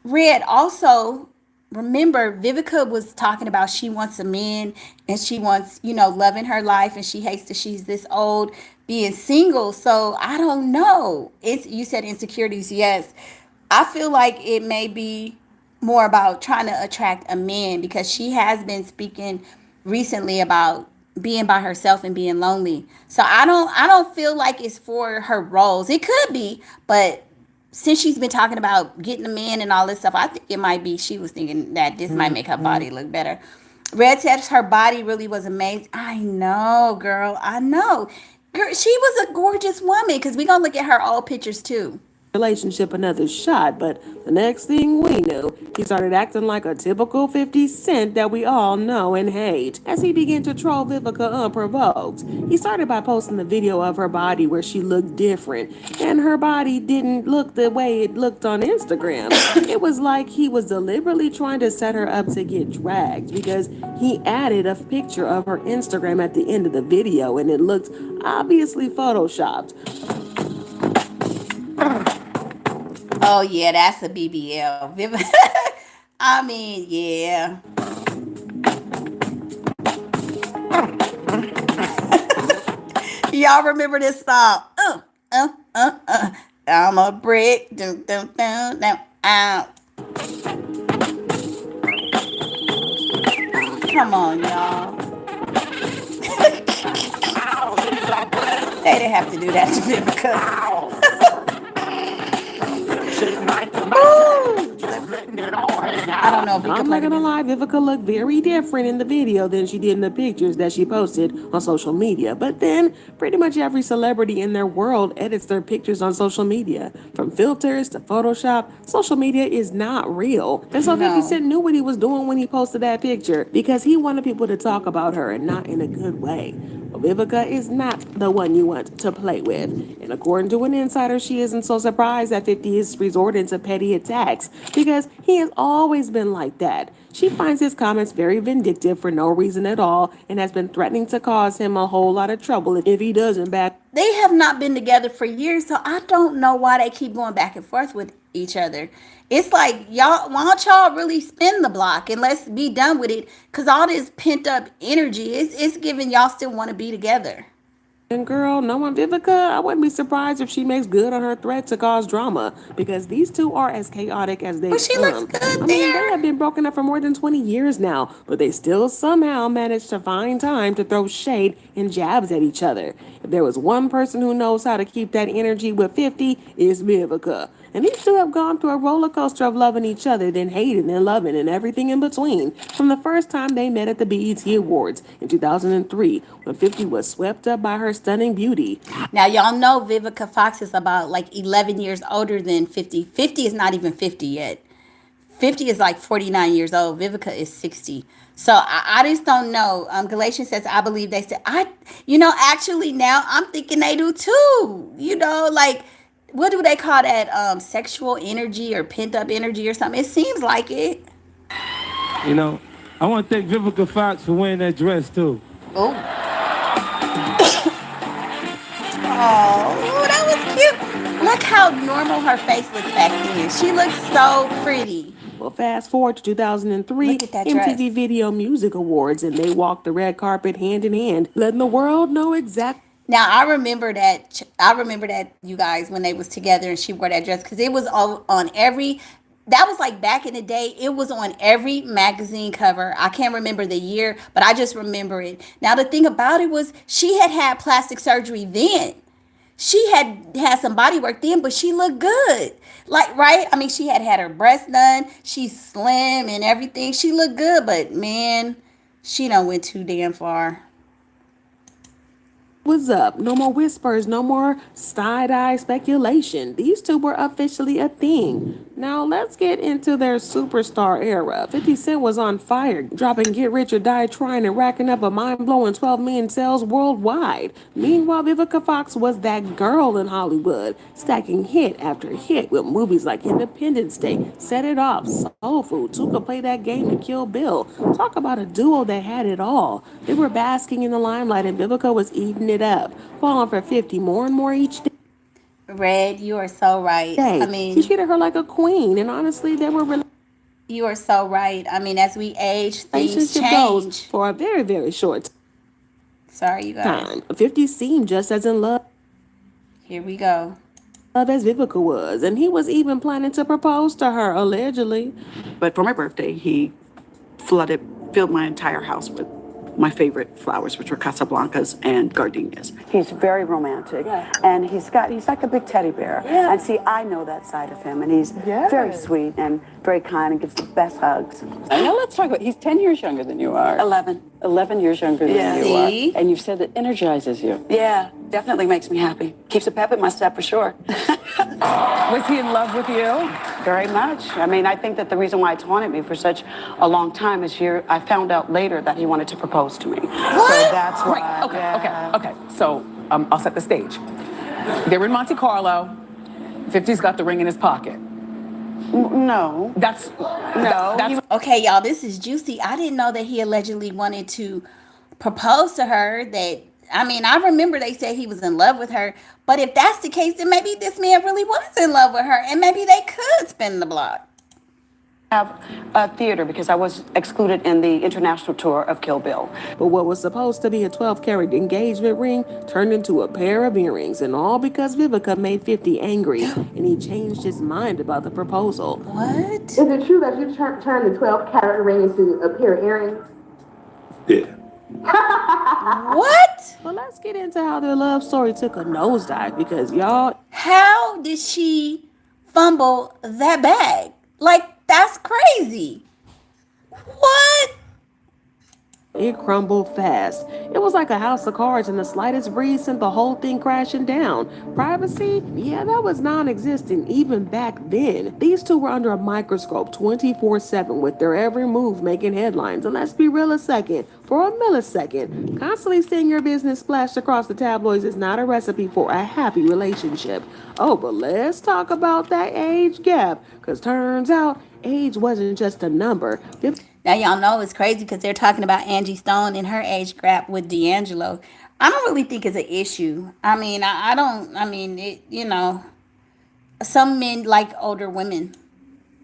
Red, also, remember, Vivica was talking about she wants a man and she wants, loving her life, and she hates that she's this old being single. So I don't know. You said insecurities, yes. I feel like it may be more about trying to attract a man, because she has been speaking recently about being by herself and being lonely. So I don't feel like it's for her roles. It could be, but since she's been talking about getting a man and all this stuff, I think it might be she was thinking that this might make her body look better. Red says her body really was amazing. I know, girl. I know. Girl, she was a gorgeous woman, because we're going to look at her old pictures too. Relationship another shot, but the next thing we knew, he started acting like a typical 50 Cent that we all know and hate. As he began to troll Vivica unprovoked, he started by posting the video of her body where she looked different, and her body didn't look the way it looked on Instagram. It was like he was deliberately trying to set her up to get dragged, because he added a picture of her Instagram at the end of the video, and it looked obviously photoshopped. Oh, yeah, that's a BBL. I mean, yeah. Y'all remember this song? I'm a brick. Dun, dun, dun, dun, ow. Come on, y'all. They didn't have to do that to Vivica. I don't know if we I'm not gonna lie, Vivica looked very different in the video than she did in the pictures that she posted on social media. But then, pretty much every celebrity in their world edits their pictures on social media. From filters to Photoshop, social media is not real. And so 50 Cent knew what he was doing when he posted that picture, because he wanted people to talk about her, and not in a good way. But Vivica is not the one you want to play with. And according to an insider, she isn't so surprised that 50 is resorting to petty attacks because he has always been like that. She finds his comments very vindictive for no reason at all and has been threatening to cause him a whole lot of trouble if he doesn't back. They have not been together for years, so I don't know why they keep going back and forth with each other. It's like, y'all, why don't y'all really spin the block and let's be done with it? Because all this pent up energy, it's giving y'all still want to be together. And girl, knowing Vivica, I wouldn't be surprised if she makes good on her threat to cause drama because these two are as chaotic as they Well, she looks good I mean, there. they have been broken up for more than 20 years now, but they still somehow manage to find time to throw shade and jabs at each other. If there was one person who knows how to keep that energy with 50, it's Vivica. And these two have gone through a roller coaster of loving each other, then hating and loving and everything in between. From the first time they met at the BET Awards in 2003, when 50 was swept up by her stunning beauty. Now, y'all know Vivica Fox is about like 11 years older than 50. 50 is not even 50 yet. 50 is like 49 years old. Vivica is 60. So I just don't know. Galatians says, I believe they said, actually now I'm thinking they do too. Like, what do they call that? Sexual energy or pent up energy or something. It seems like it. I want to thank Vivica Fox for wearing that dress too. Oh. Oh, that was cute. Look how normal her face looks back then. She looks so pretty. Well, fast forward to 2003, Look at that MTV dress. Video Music Awards, and they walked the red carpet hand in hand, letting the world know exactly. Now, I remember that. You guys, when they was together and she wore that dress, because it was on every. That was like back in the day. It was on every magazine cover. I can't remember the year, but I just remember it. Now, the thing about it was she had plastic surgery then. She had some body work then, but she looked good. Like, right? I mean, she had her breasts done. She's slim and everything. She looked good, but man, she done went too damn far. Was up. No more whispers, no more side-eye speculation. These two were officially a thing. Now let's get into their superstar era. 50 Cent was on fire, dropping Get Rich or Die Trying and racking up a mind-blowing 12 million sales worldwide. Meanwhile, Vivica Fox was that girl in Hollywood, stacking hit after hit with movies like Independence Day, Set It Off, Soul Food, Two Could Play That Game, and Kill Bill. Talk about a duo that had it all. They were basking in the limelight and Vivica was eating it up, falling for 50 more and more each day. Red, you are so right. I mean, he treated her like a queen, and honestly, they were. You are so right. I mean, as we age, things change. Goes for a very, very short Sorry, you guys. time. 50 seemed just as in love. Here we go. Love as Vivica was, and he was even planning to propose to her, allegedly. But for my birthday, he filled my entire house with my favorite flowers, which were Casablancas and gardenias. He's very romantic, and he's like a big teddy bear. Yeah. And see, I know that side of him, and he's very sweet and very kind and gives the best hugs. Now let's talk about, he's 10 years younger than you are. 11. 11 years younger than you See? are. And you've said that energizes you. Yeah, definitely makes me happy. Keeps a pep in my step for sure. Was he in love with you? Very much. I mean, I think that the reason why it's haunted me for such a long time is I found out later that he wanted to propose to me. What? So that's why. Right. Okay. So I'll set the stage. They're in Monte Carlo. 50's got the ring in his pocket. No. That's Okay, y'all, this is juicy. I didn't know that he allegedly wanted to propose to her. I remember they said he was in love with her. But if that's the case, then maybe this man really was in love with her. And maybe they could spin the block. Have a theater because I was excluded in the international tour of Kill Bill. But what was supposed to be a 12-carat engagement ring turned into a pair of earrings, and all because Vivica made 50 angry, and he changed his mind about the proposal. What? Is it true that you turned the 12-carat ring into a pair of earrings? Yeah. What? Well, let's get into how their love story took a nosedive because y'all. How did she fumble that bag? Like, that's crazy. What? It crumbled fast. It was like a house of cards, and the slightest breeze sent the whole thing crashing down. Privacy? Yeah, that was non-existent even back then. These two were under a microscope 24/7 with their every move making headlines. And let's be real a second, for a millisecond, constantly seeing your business splashed across the tabloids is not a recipe for a happy relationship. Oh, but let's talk about that age gap, because turns out age wasn't just a number. Now y'all know it's crazy because they're talking about Angie Stone and her age gap with D'Angelo. I don't really think it's an issue. I mean, I don't. I mean, some men like older women.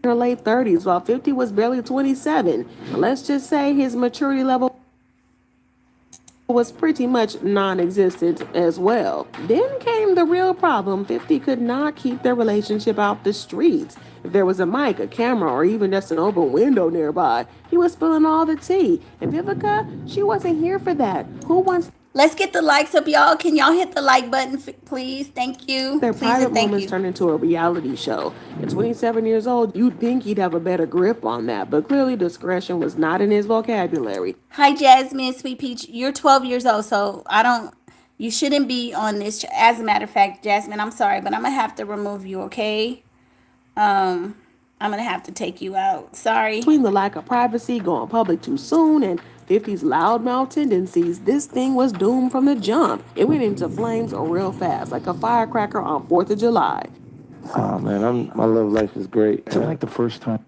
Her late 30s, while 50 was barely 27. Let's just say his maturity level was pretty much non-existent as well. Then came the real problem. 50 could not keep their relationship out the streets. If there was a mic, a camera, or even just an open window nearby, he was spilling all the tea. And Vivica, she wasn't here for that. Who wants... Let's get the likes up, y'all. Can y'all hit the like button, please? Thank you. Their Please private and thank moments you. turned into a reality show. At 27 years old, you'd think he'd have a better grip on that, but clearly discretion was not in his vocabulary. Hi, Jasmine, Sweet Peach. You're 12 years old, so you shouldn't be on this. As a matter of fact, Jasmine, I'm sorry, but I'm going to have to remove you, okay? I'm going to have to take you out. Sorry. Between the lack of privacy, going public too soon, and 50's loudmouth tendencies, this thing was doomed from the jump. It went into flames real fast, like a firecracker on 4th of July. Oh man, my love life is great. It's like the first time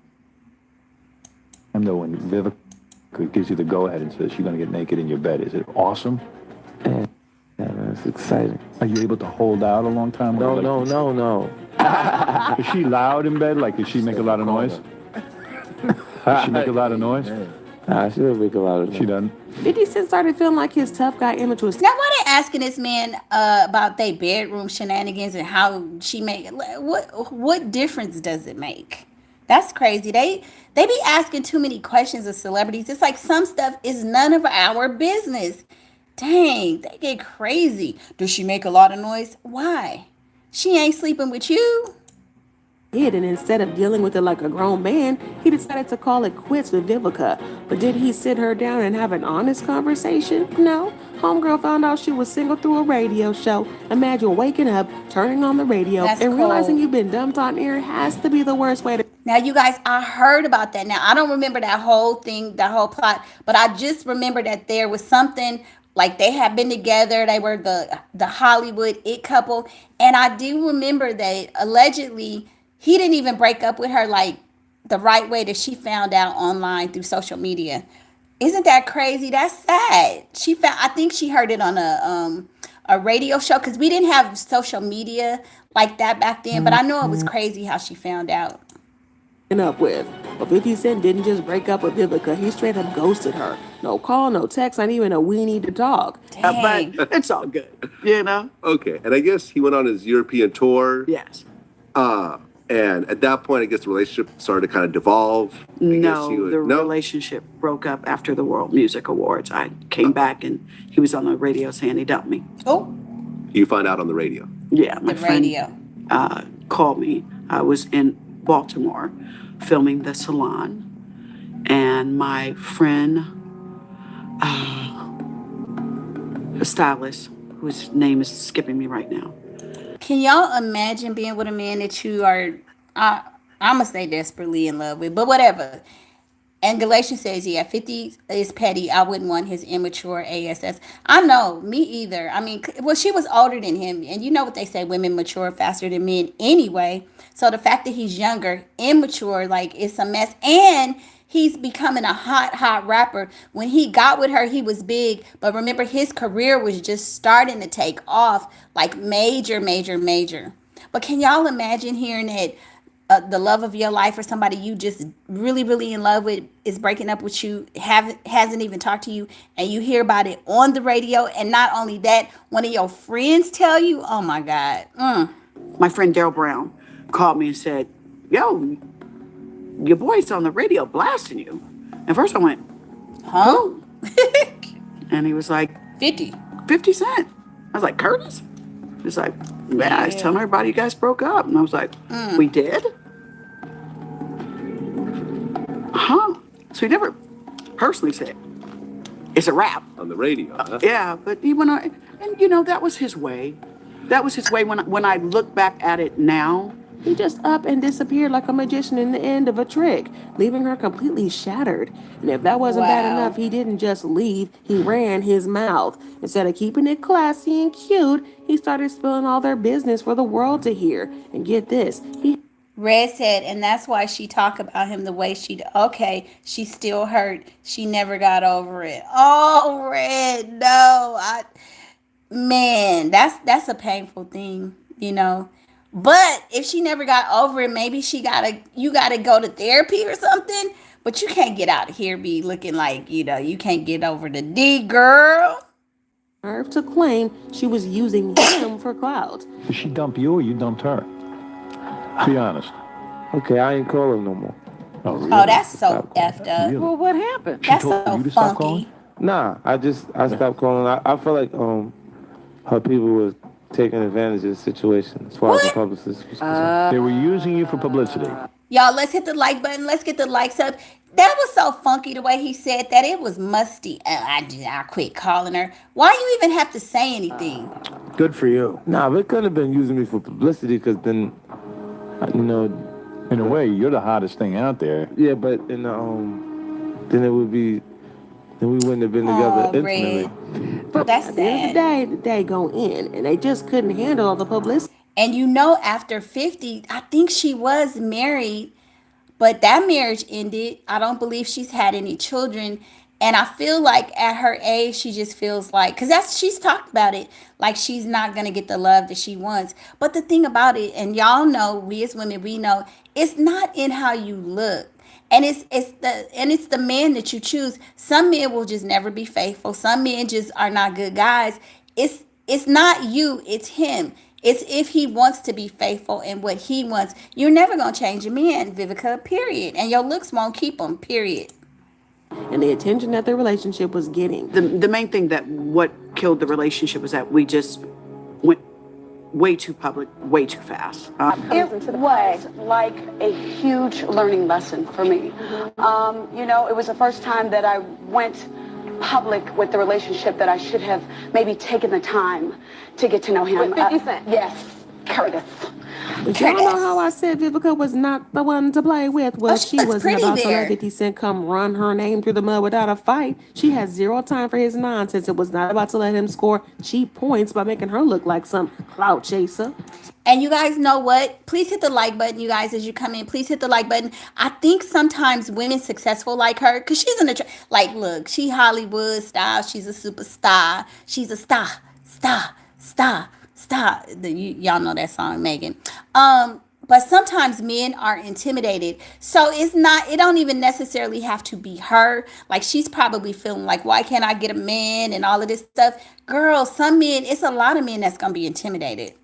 though when Vivica gives you the go-ahead and says she's gonna get naked in your bed. Is it awesome? Yeah, man, it's exciting. Are you able to hold out a long time? No. Is she loud in bed? Like, does she make a lot of noise? Does she make a lot of noise? Nah, she doesn't make a lot of noise. She doesn't. 50 Cent started feeling like his tough guy image was... Now, why they asking this man about their bedroom shenanigans and how she make... What difference does it make? That's crazy. They be asking too many questions of celebrities. It's like some stuff is none of our business. Dang, they get crazy. Does she make a lot of noise? Why? She ain't sleeping with you. And instead of dealing with it like a grown man, he decided to call it quits with Vivica. But did he sit her down and have an honest conversation? No. Homegirl found out she was single through a radio show. Imagine waking up, turning on the radio, That's and realizing cold. you've been dumped on air has to be the worst way to... Now, you guys, I heard about that. Now, I don't remember that whole thing, that whole plot, but I just remember that there was something like they had been together. They were the Hollywood it couple. And I do remember that allegedly he didn't even break up with her like the right way, that she found out online through social media. Isn't that crazy? That's sad. I think she heard it on a radio show, because we didn't have social media like that back then. But I know it was crazy how she found out. Up with. But 50 Cent didn't just break up with Vivica, he straight up ghosted her. No call, no text, not even a we need to talk. Dang. But it's all good, you know? Okay, and I guess he went on his European tour. Yes. And at that point, I guess the relationship started to kind of devolve. No, the relationship broke up after the World Music Awards. I came back and he was on the radio saying he dumped me. Oh. You find out on the radio. Yeah, my The friend radio. called me. I was in Baltimore filming The Salon, and my friend, a stylist, whose name is skipping me right now. Can y'all imagine being with a man that you are, I'm going to say desperately in love with, but whatever. And Galatians says, yeah, 50 is petty. I wouldn't want his immature ASS. I know, me either. I mean, well, she was older than him. And you know what they say, women mature faster than men anyway. So the fact that he's younger, immature, like, it's a mess. And he's becoming a hot rapper. When he got with her, he was big. But remember, his career was just starting to take off, like major. But can y'all imagine hearing that the love of your life, or somebody you just really in love with, is breaking up with you, hasn't even talked to you, and you hear about it on the radio? And not only that, one of your friends tell you? Oh my God. My friend Daryl Brown called me and said, yo, your boy's on the radio blasting you. And first I went, huh? And he was like, 50 Cent. I was like, Curtis? He's like, yeah, I was telling everybody you guys broke up. And I was like, we did? Huh? So he never personally said. it's a wrap. On the radio, huh? Yeah, but he went on, and you know, that was his way. That was his way. When I look back at it now, He just up and disappeared like a magician in the end of a trick, leaving her completely shattered. And if that wasn't bad Wow. enough, he didn't just leave, he ran his mouth. Instead of keeping it classy and cute, he started spilling all their business for the world to hear. And get this, he Red said, and that's why she talked about him the way she. Okay, she's still hurt. She never got over it. Oh, Red, no, man, that's a painful thing, you know. But if she never got over it, maybe you gotta go to therapy or something. But you can't get out of here be looking like, you can't get over the D, girl. nerve to claim she was using him for clout. Did she dump you or you dumped her? Be honest. Okay, I ain't calling no more. Oh, really? Oh, that's so effed up. Really? Well, what happened? That's told so you to stop funky. Nah, I stopped calling. I feel like her people was taking advantage of the situation as far as the What? publicist was concerned. They were using you for publicity. Y'all, let's hit the like button. Let's get the likes up. That was so funky the way he said that. It was musty. I quit calling her. Why you even have to say anything? Good for you. Nah, but it couldn't have been using me for publicity because then, you know, In a way, you're the hottest thing out there. yeah, but in the then it would be, then we wouldn't have been together Oh, intimately. Red. That's At the end of the sad. day, they go in, and they just couldn't handle all the publicity. And after 50, I think she was married, but that marriage ended. I don't believe she's had any children. And I feel like at her age, she just feels like, because she's talked about it, like she's not going to get the love that she wants. But the thing about it, and y'all know, we as women, we know, it's not in how you look. And it's the man that you choose. Some men will just never be faithful. Some men just are not good guys. It's not you, it's him. It's if he wants to be faithful and what he wants. You're never going to change a man, Vivica, period. And your looks won't keep him, period. And the attention that their relationship was getting. the main thing that what killed the relationship was that we just went way too public, way too fast. It was like a huge learning lesson for me. You know, it was the first time that I went public with the relationship that I should have maybe taken the time to get to know him. With 50 Cent? Yes, Curtis. But y'all know how I said Vivica was not the one to play with. Well, she wasn't pretty about to there. let 50 Cent come run her name through the mud without a fight. She had zero time for his nonsense. It was not about to let him score cheap points by making her look like some clout chaser. And you guys know what? Please hit the like button, you guys, as you come in. Please hit the like button. I think sometimes women successful like her, because she's like, look, she Hollywood style. She's a superstar. She's a star. Y'all know that song, Megan. But sometimes men are intimidated. So it don't even necessarily have to be her. Like, she's probably feeling like, why can't I get a man and all of this stuff? Girl, some men, it's a lot of men that's going to be intimidated.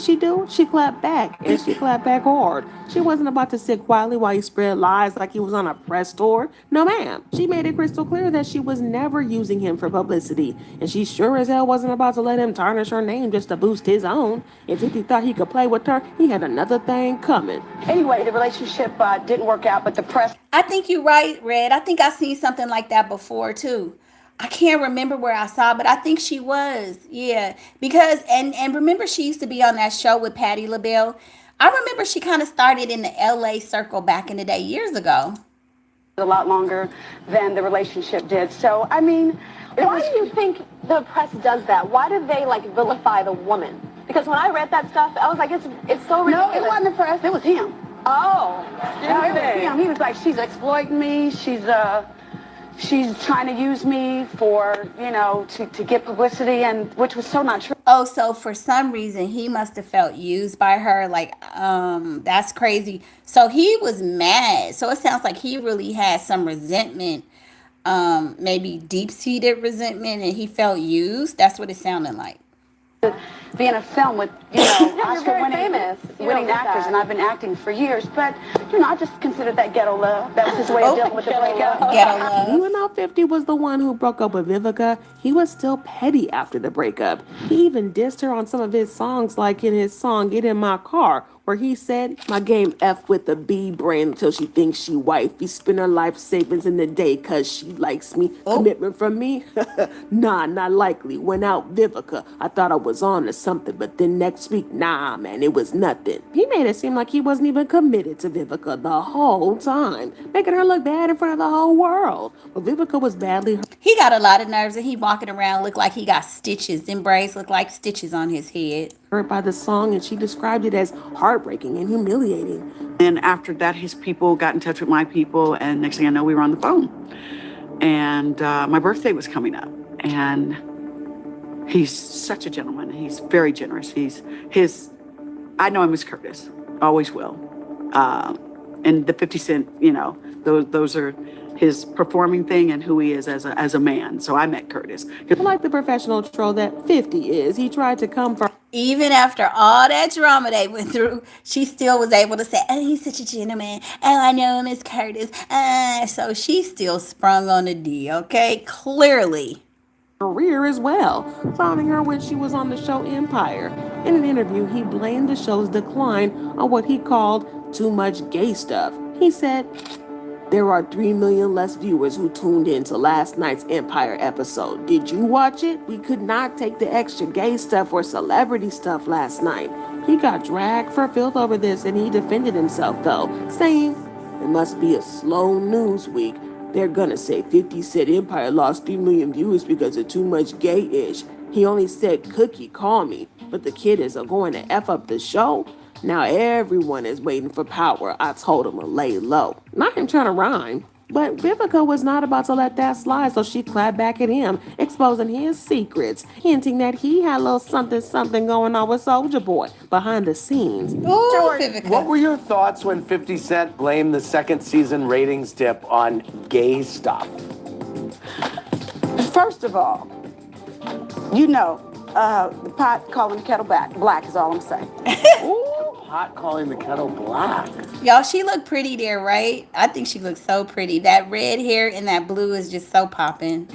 She clapped back, and she clapped back hard. She wasn't about to sit quietly while he spread lies like he was on a press tour. No, ma'am. She made it crystal clear that she was never using him for publicity, and she sure as hell wasn't about to let him tarnish her name just to boost his own. If he thought he could play with her, he had another thing coming. Anyway, the relationship didn't work out, but the press. I think you're right, Red. I think I've seen something like that before, too. I can't remember where I saw, but I think she was. Yeah. Because, and remember, she used to be on that show with Patti LaBelle. I remember she kind of started in the LA circle back in the day, years ago. A lot longer than the relationship did. So, I mean, why do you think the press does that? Why do they, like, vilify the woman? Because when I read that stuff, I was like, it's so ridiculous. No, it wasn't the press. It was him. Oh. No, it was him. He was like, she's exploiting me. She's trying to use me for, you know, to get publicity, and which was so not true. Oh, so for some reason he must have felt used by her. Like, that's crazy. So he was mad. So it sounds like he really had some resentment, maybe deep-seated resentment, and he felt used. That's what it sounded like. Be in a film with, you know, Oscar-winning actors, and I've been acting for years. But, you know, I just considered that ghetto love. That was his way of dealing with the breakup. Ghetto love. Even though 50 was the one who broke up with Vivica, he was still petty after the breakup. He even dissed her on some of his songs, like in his song Get In My Car, where he said, "My game F with the B brain until she thinks she wifey. Spend her life savings in the day cause she likes me. Commitment from me? Nah, not likely. Went out Vivica. I thought I was on to something, but then next week, nah, man, it was nothing." He made it seem like he wasn't even committed to Vivica the whole time, making her look bad in front of the whole world. But Vivica was badly hurt. He got a lot of nerves and he walking around look like he got stitches. Them braids look like stitches on his head. Hurt by the song, and she described it as heartbreaking and humiliating. And after that, his people got in touch with my people, and next thing I know, we were on the phone. And my birthday was coming up, and he's such a gentleman. He's very generous. I know him as Curtis, always will. And the 50 Cent, those are his performing thing and who he is as a man. So I met Curtis. Like the professional troll that 50 is, he tried to come for. Even after all that drama they went through, she still was able to say, "Oh, he's such a gentleman. Oh, I know him as Curtis." So she still sprung on the D, okay? Clearly. Career as well, clowning her when she was on the show Empire. In an interview, he blamed the show's decline on what he called too much gay stuff. He said, "There are 3 million less viewers who tuned in to last night's Empire episode. Did you watch it? We could not take the extra gay stuff or celebrity stuff last night." He got dragged for filth over this, and he defended himself, though, saying, "It must be a slow news week. They're gonna say 50 said Empire lost 3 million viewers because of too much gay-ish. He only said Cookie, call me, but the kid is going to F up the show. Now everyone is waiting for power. I told him to lay low." Not him trying to rhyme, but Vivica was not about to let that slide, so she clapped back at him, exposing his secrets, hinting that he had a little something going on with Soulja Boy behind the scenes. Ooh, Vivica. What were your thoughts when 50 Cent blamed the second season ratings dip on gay stuff? First of all, the pot calling the kettle black is all I'm saying. Ooh, pot calling the kettle black. Y'all, she looked pretty there, right? I think she looked so pretty. That red hair and that blue is just so popping.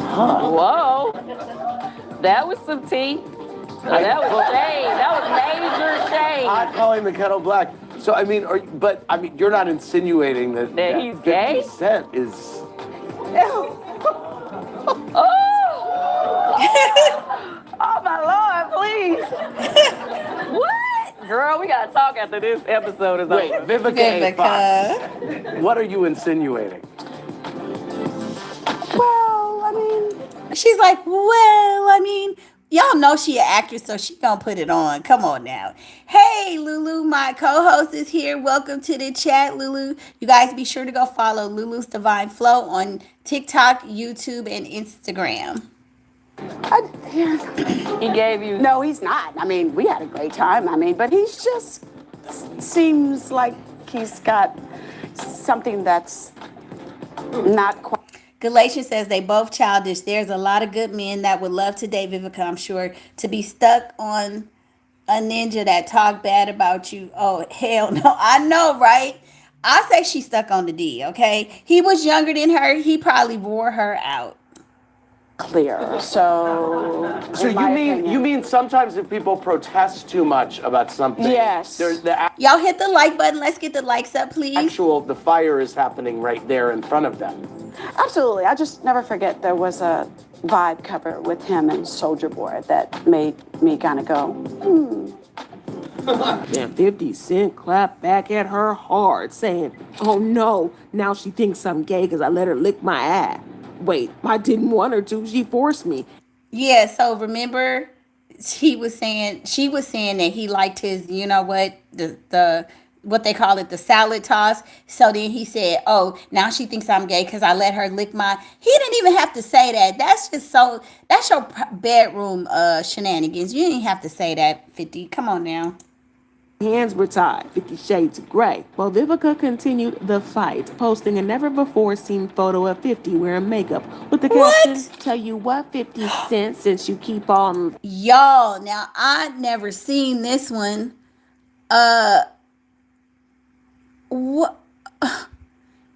Whoa. That was some tea. That was shade. That was major shade. Pot calling the kettle black. So, you're not insinuating that he's gay? 50 Cent is... Oh! Oh, my Lord, please. What? Girl, we got to talk after this episode is over. Wait, Vivica Fox. What are you insinuating? She's like, y'all know she an actress, so she gonna put it on. Come on now. Hey, Lulu, my co-host is here. Welcome to the chat, Lulu. You guys be sure to go follow Lulu's Divine Flow on TikTok, YouTube, and Instagram. He gave you... No, he's not. We had a great time. But he's just seems like he's got something that's not quite. Galatians says they both childish. There's a lot of good men that would love to date Vivica, I'm sure. To be stuck on a ninja that talk bad about you. Oh, hell no. I know, right? I say she's stuck on the D, okay? He was younger than her. He probably wore her out. Clear. So you mean sometimes if people protest too much about something, yes, there's y'all hit the like button. Let's get the likes up, please. The fire is happening right there in front of them. Absolutely. I just never forget there was a Vibe cover with him and Soulja Boy that made me kind of go, And 50 Cent clapped back at her hard, saying, "Oh no, now she thinks I'm gay because I let her lick my ass. Wait, I didn't want her to. She forced me." Yeah, so remember she was saying that he liked his, the what they call it, the salad toss. So then he said, "Oh, now she thinks I'm gay because I let her lick my." He didn't even have to say that. That's your bedroom shenanigans. You didn't have to say that, 50. Come on now. Hands were tied, 50 shades of gray. While Vivica continued the fight, posting a never-before-seen photo of 50 wearing makeup with the caption, "Tell you what, 50 Cent, since you keep on..." Y'all, now I've never seen this one. What?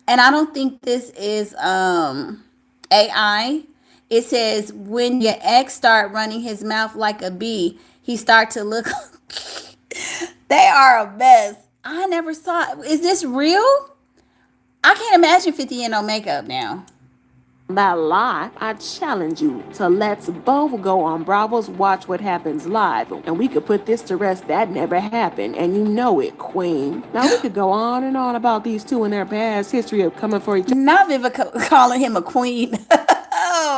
And I don't think this is AI. It says, when your ex start running his mouth like a bee, he start to look... They are a mess. I never saw it. Is this real? I can't imagine 50 in no makeup now. That live, I challenge you to let's both go on Bravo's Watch What Happens Live, and we could put this to rest. That never happened, and you know it, Queen. Now we could go on and on about these two and their past history of coming for each Not Vivica calling him a queen.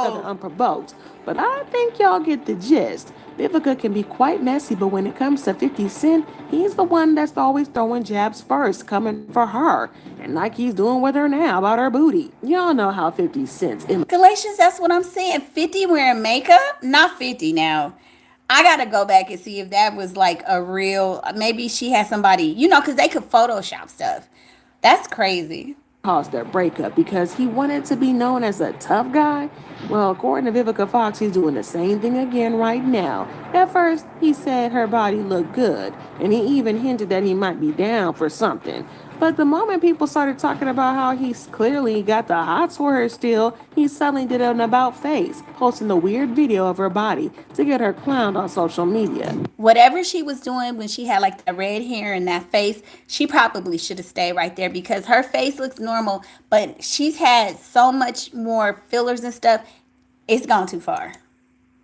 other unprovoked, but I think y'all get the gist. Vivica can be quite messy, but when it comes to 50 Cent, he's the one that's always throwing jabs first, coming for her. And like he's doing with her now about her booty. Y'all know how 50 Cent's Galatians, that's what I'm saying. 50 wearing makeup? Not 50 now. I gotta go back and see if that was like a real, maybe she had somebody, you know, because they could Photoshop stuff. That's crazy. caused their breakup because he wanted to be known as a tough guy. Well, according to Vivica Fox, he's doing the same thing again right now. At first, he said her body looked good, and he even hinted that he might be down for something. But the moment people started talking about how he's clearly got the hots for her still, he suddenly did an about face, posting the weird video of her body to get her clowned on social media. Whatever she was doing when she had like the red hair and that face, she probably should have stayed right there because her face looks normal, but she's had so much more fillers and stuff. It's gone too far.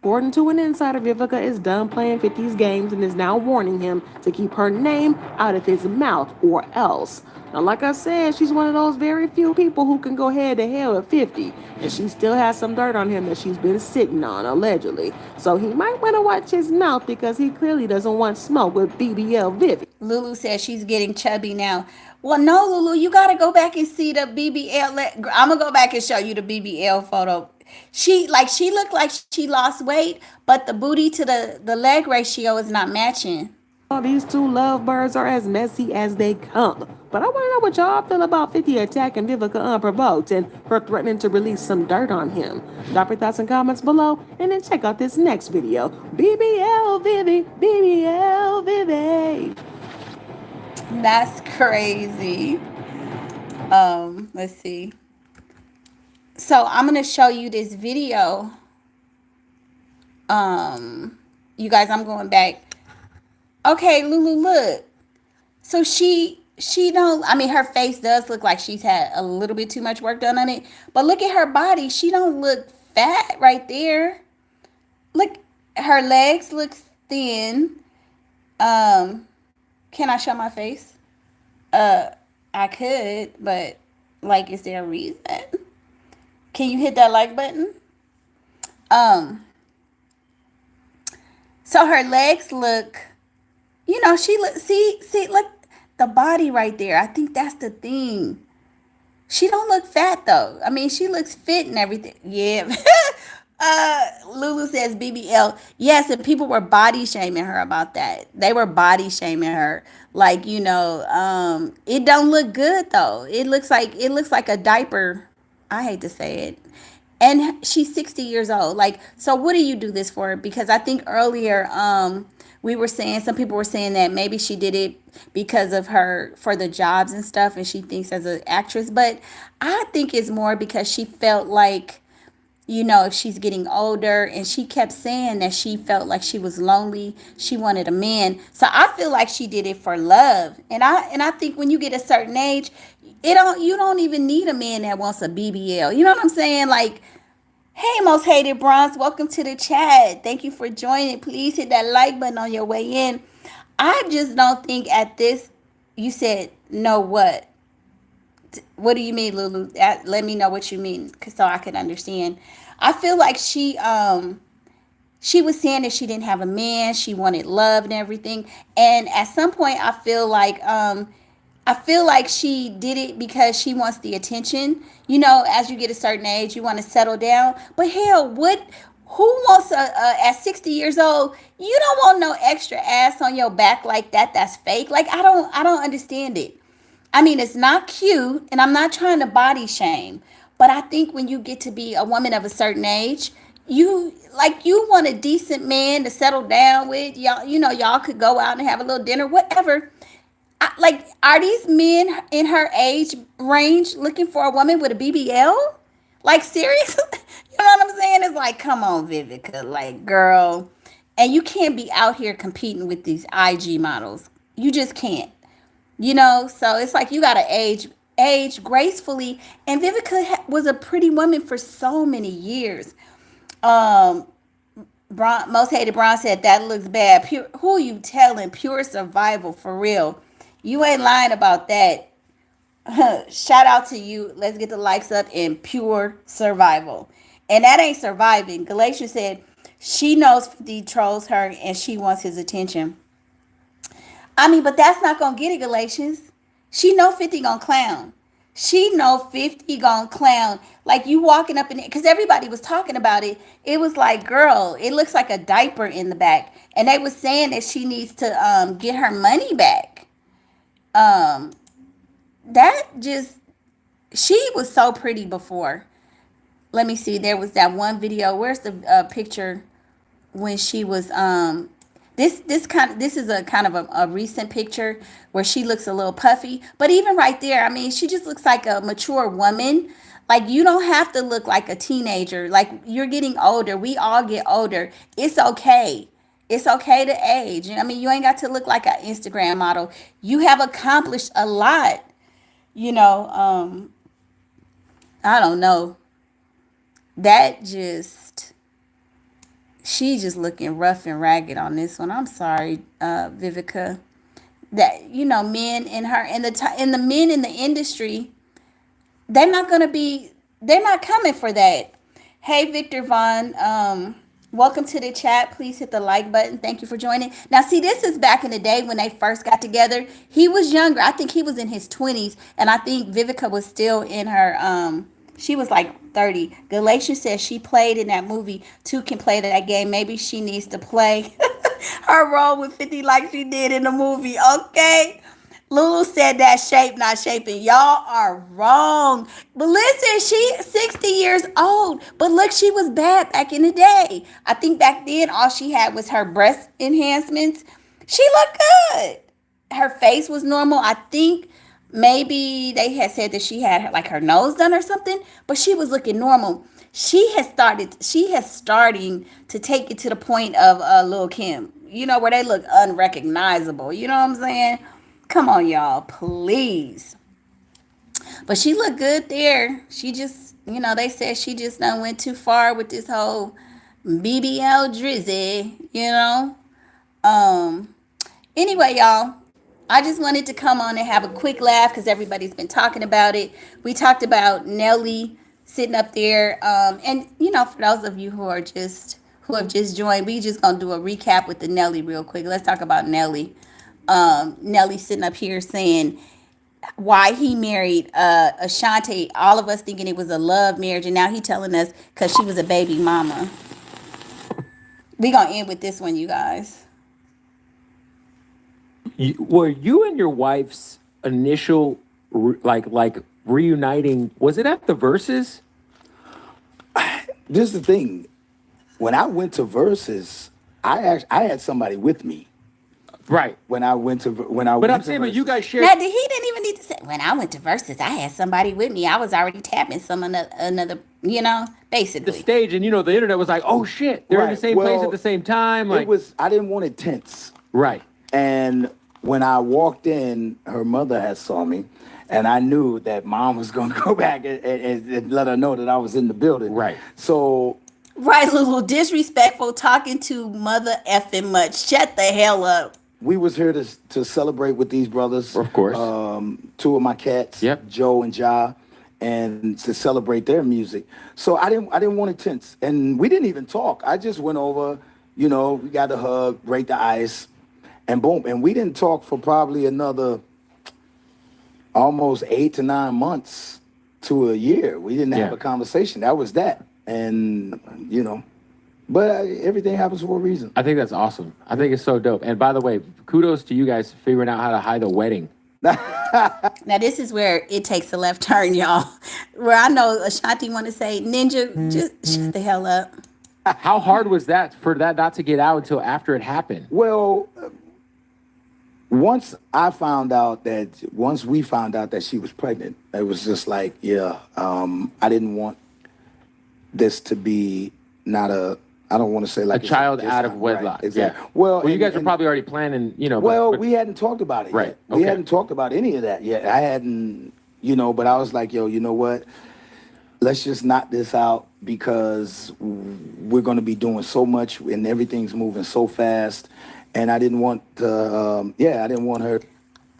According to an insider, Vivica is done playing 50's games and is now warning him to keep her name out of his mouth or else. Now, like I said, she's one of those very few people who can go head to head with 50, and she still has some dirt on him that she's been sitting on, allegedly. So he might want to watch his mouth because he clearly doesn't want smoke with BBL Vivi. Lulu says she's getting chubby now. Well, no, Lulu, you got to go back and see the BBL. I'm going to go back and show you the BBL photo. She looked like she lost weight, but the booty to the leg ratio is not matching. These two lovebirds are as messy as they come. But I want to know what y'all feel about 50 attacking Vivica unprovoked and her threatening to release some dirt on him. Drop your thoughts and comments below, and then check out this next video. BBL Vivi, BBL Vivi. That's crazy. Let's see. So I'm gonna show you this video. You guys, I'm going back. Okay, Lulu, look. So she don't, I mean, her face does look like she's had a little bit too much work done on it. But look at her body. She don't look fat right there. Look, her legs look thin. Can I show my face? I could, but like, is there a reason? Can you hit that like button? So her legs look, you know, she look, see, look, the body right there. I think that's the thing. She don't look fat though. I mean, she looks fit and everything. Yeah. Lulu says BBL. Yes, and people were body shaming her about that. They were body shaming her. Like, you know, it don't look good though. It looks like a diaper. I hate to say it. And she's 60 years old. Like, so what do you do this for? Because I think earlier, we were saying, some people were saying that maybe she did it because of her, for the jobs and stuff, and she thinks as an actress. But I think it's more because she felt like, you know, she's getting older, and she kept saying that she felt like she was lonely. She wanted a man. So I feel like she did it for love. And I think when you get a certain age, you don't even need a man that wants a BBL. You know what I'm saying? Like, hey, most hated bronze, welcome to the chat. Thank you for joining. Please hit that like button on your way in. I just don't think at this, you said, no, what? What do you mean, Lulu? Let me know what you mean, so I can understand. I feel like she was saying that she didn't have a man. She wanted love and everything. And at some point, I feel like she did it because she wants the attention. You know, as you get a certain age, you want to settle down. But hell, who wants at 60 years old, you don't want no extra ass on your back like that. That's fake. Like, I don't understand it. I mean, it's not cute, and I'm not trying to body shame, but I think when you get to be a woman of a certain age, you want a decent man to settle down with. Y'all, you know, y'all could go out and have a little dinner, whatever. Are these men in her age range looking for a woman with a BBL? Like, seriously? You know what I'm saying? It's like, come on, Vivica, like, girl. And you can't be out here competing with these IG models. You just can't. You know, so it's like you gotta age gracefully. And Vivica was a pretty woman for so many years. Um, Most Hated Brown said that looks bad. Pure, who you telling? Pure survival for real. You ain't lying about that. Shout out to you. Let's get the likes up in pure survival. And that ain't surviving. Galatians said she knows 50 trolls her and she wants his attention. I mean, but that's not gonna get it, Galatians. She know 50 gonna clown. She know 50 gonna clown. Like you walking up in it, because everybody was talking about it. It was like, girl, it looks like a diaper in the back. And they was saying that she needs to get her money back. That just, she was so pretty before. Let me see. There was that one video. Where's the picture when she was this is a kind of a recent picture where she looks a little puffy, but even right there, I mean, she just looks like a mature woman. Like you don't have to look like a teenager. Like you're getting older. We all get older. It's okay. It's okay to age. I mean, you ain't got to look like an Instagram model. You have accomplished a lot. You know, I don't know. That just, she just looking rough and ragged on this one. I'm sorry, Vivica. That, you know, men in her and the men in the industry, they're not coming for that. Hey, Victor Vaughn, welcome to the chat. Please hit the like button. Thank you for joining. Now, see, this is back in the day when they first got together. He was younger. I think he was in his 20s, and I think Vivica was still in her she was like 30. Galatia says she played in that movie. Two can play that game. Maybe she needs to play her role with 50 like she did in the movie. Okay. Lulu said that shape, not shaping. Y'all are wrong. But listen, she's 60 years old. But look, she was bad back in the day. I think back then all she had was her breast enhancements. She looked good. Her face was normal. I think maybe they had said that she had like her nose done or something, but she was looking normal. She has starting to take it to the point of Lil' Kim, you know, where they look unrecognizable. You know what I'm saying? Come on, y'all, please. But she looked good there. She just, you know, they said she just done went too far with this whole BBL drizzy, you know. Anyway, y'all, I just wanted to come on and have a quick laugh because everybody's been talking about it. We talked about Nelly sitting up there. And, you know, for those of you who have just joined, we just going to do a recap with the Nelly real quick. Let's talk about Nelly. Nelly sitting up here saying why he married Ashanti. All of us thinking it was a love marriage. And now he telling us because she was a baby mama. We going to end with this one, you guys. Were you and your wife's initial like reuniting? Was it at the Versus? This is the thing. When I went to Versus, I had somebody with me. Right. But I'm saying, but you guys shared. Now, he didn't even need to say. When I went to Versus, I had somebody with me. I was already tapping another. You know, basically the stage, and you know, the internet was like, "Oh shit, they're in the same place at the same time." Like, I didn't want it tense. Right. And when I walked in, her mother had saw me, and I knew that mom was going to go back and let her know that I was in the building. Right. So. Right, Lulu, disrespectful, talking to mother effing much. Shut the hell up. We was here to celebrate with these brothers. Of course. Two of my cats, Joe and Ja, and to celebrate their music. So I didn't want it tense, and we didn't even talk. I just went over, you know, we got a hug, break the ice. And boom, and we didn't talk for probably another almost 8 to 9 months to a year. We didn't have a conversation. That was that. And, you know, but everything happens for a reason. I think that's awesome. I think it's so dope. And by the way, kudos to you guys figuring out how to hide a wedding. Now, this is where it takes a left turn, y'all. Where I know Ashanti want to say, Ninja, just shut the hell up. How hard was that for that not to get out until after it happened? Well, once we found out that she was pregnant, it was just like, I didn't want this to be not a I don't want to say like a child just out of right, wedlock. exactly. Yeah. Well, you guys are and- probably already planning, you know. Well, but we hadn't talked about it right. yet. We Okay. hadn't talked about any of that yet. I hadn't, you know, but I was like, yo, you know what? Let's just knock this out because we're going to be doing so much and everything's moving so fast. And I didn't want to, I didn't want her.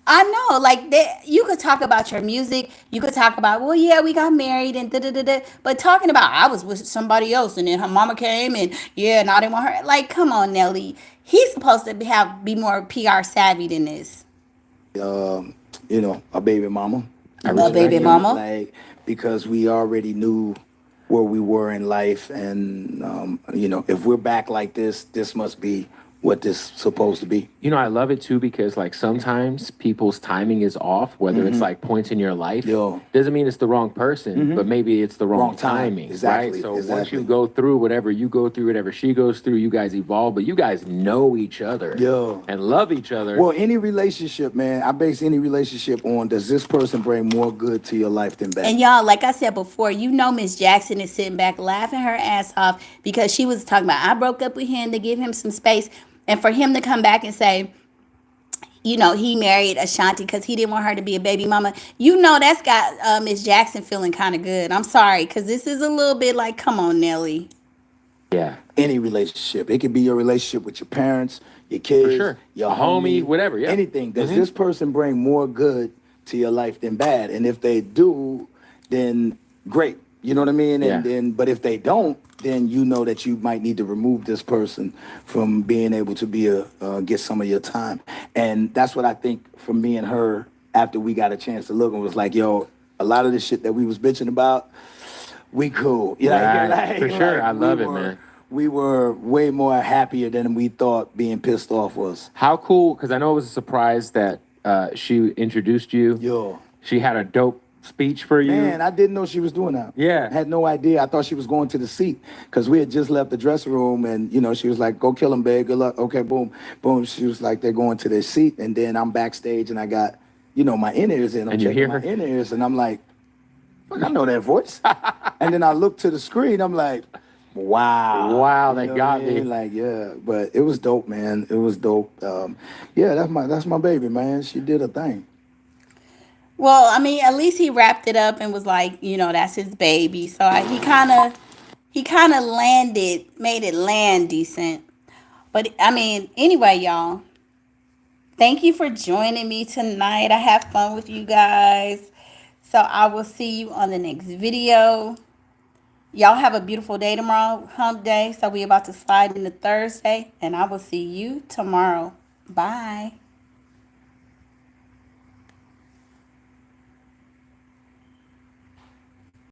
I know, like that. You could talk about your music. You could talk about, well, yeah, we got married and da da da da. But talking about, I was with somebody else, and then her mama came, and yeah, and I didn't want her. Like, come on, Nelly. He's supposed to be more PR savvy than this. You know, a baby mama. A baby mama. Like, because we already knew where we were in life. And, you know, if we're back like this must be what this supposed to be. You know, I love it too because like sometimes people's timing is off, whether it's like points in your life. Doesn't mean it's the wrong person, but maybe it's the wrong timing. Exactly. Right? So once exactly. you go through whatever you go through, whatever she goes through, you guys evolve, but you guys know each other and love each other. Well, any relationship, man, I base any relationship on, does this person bring more good to your life than bad? And y'all, like I said before, you know Miss Jackson is sitting back laughing her ass off because she was talking about, I broke up with him to give him some space. And for him to come back and say, you know, he married Ashanti because he didn't want her to be a baby mama. You know, that's got Miss Jackson feeling kind of good. I'm sorry, because this is a little bit like, come on, Nelly. Yeah. Any relationship. It could be your relationship with your parents, your kids, your homie, whatever. Yeah. Anything. Does this person bring more good to your life than bad? And if they do, then great. You know what I mean? And then, but if they don't, then you know that you might need to remove this person from being able to be get some of your time. And that's what I think for me and her after we got a chance to look and was like, yo, a lot of the shit that we was bitching about, we cool. You know, Right. For sure. I love it, man. We were way more happier than we thought being pissed off was. How cool, because I know it was a surprise that she introduced you. Yo. She had a dope speech for you. Man, I didn't know she was doing that. Yeah. I had no idea. I thought she was going to the seat because we had just left the dressing room and, you know, she was like, go kill him, babe. Good luck. Okay, boom, boom. She was like, they're going to their seat. And then I'm backstage and I got, you know, my in-ears in. I'm And you hear my her? in-ears and I'm like, fuck, I know that voice. And then I look to the screen. I'm like, wow. Wow, they You know got what I mean? me. Like, yeah, but it was dope, man. It was dope. Yeah, that's my baby, man. She did her thing. Well, I mean, at least he wrapped it up and was like, you know, that's his baby. So he kind of made it land decent. But I mean, anyway, y'all, thank you for joining me tonight. I have fun with you guys. So I will see you on the next video. Y'all have a beautiful day tomorrow, hump day. So we about to slide into Thursday, and I will see you tomorrow. Bye.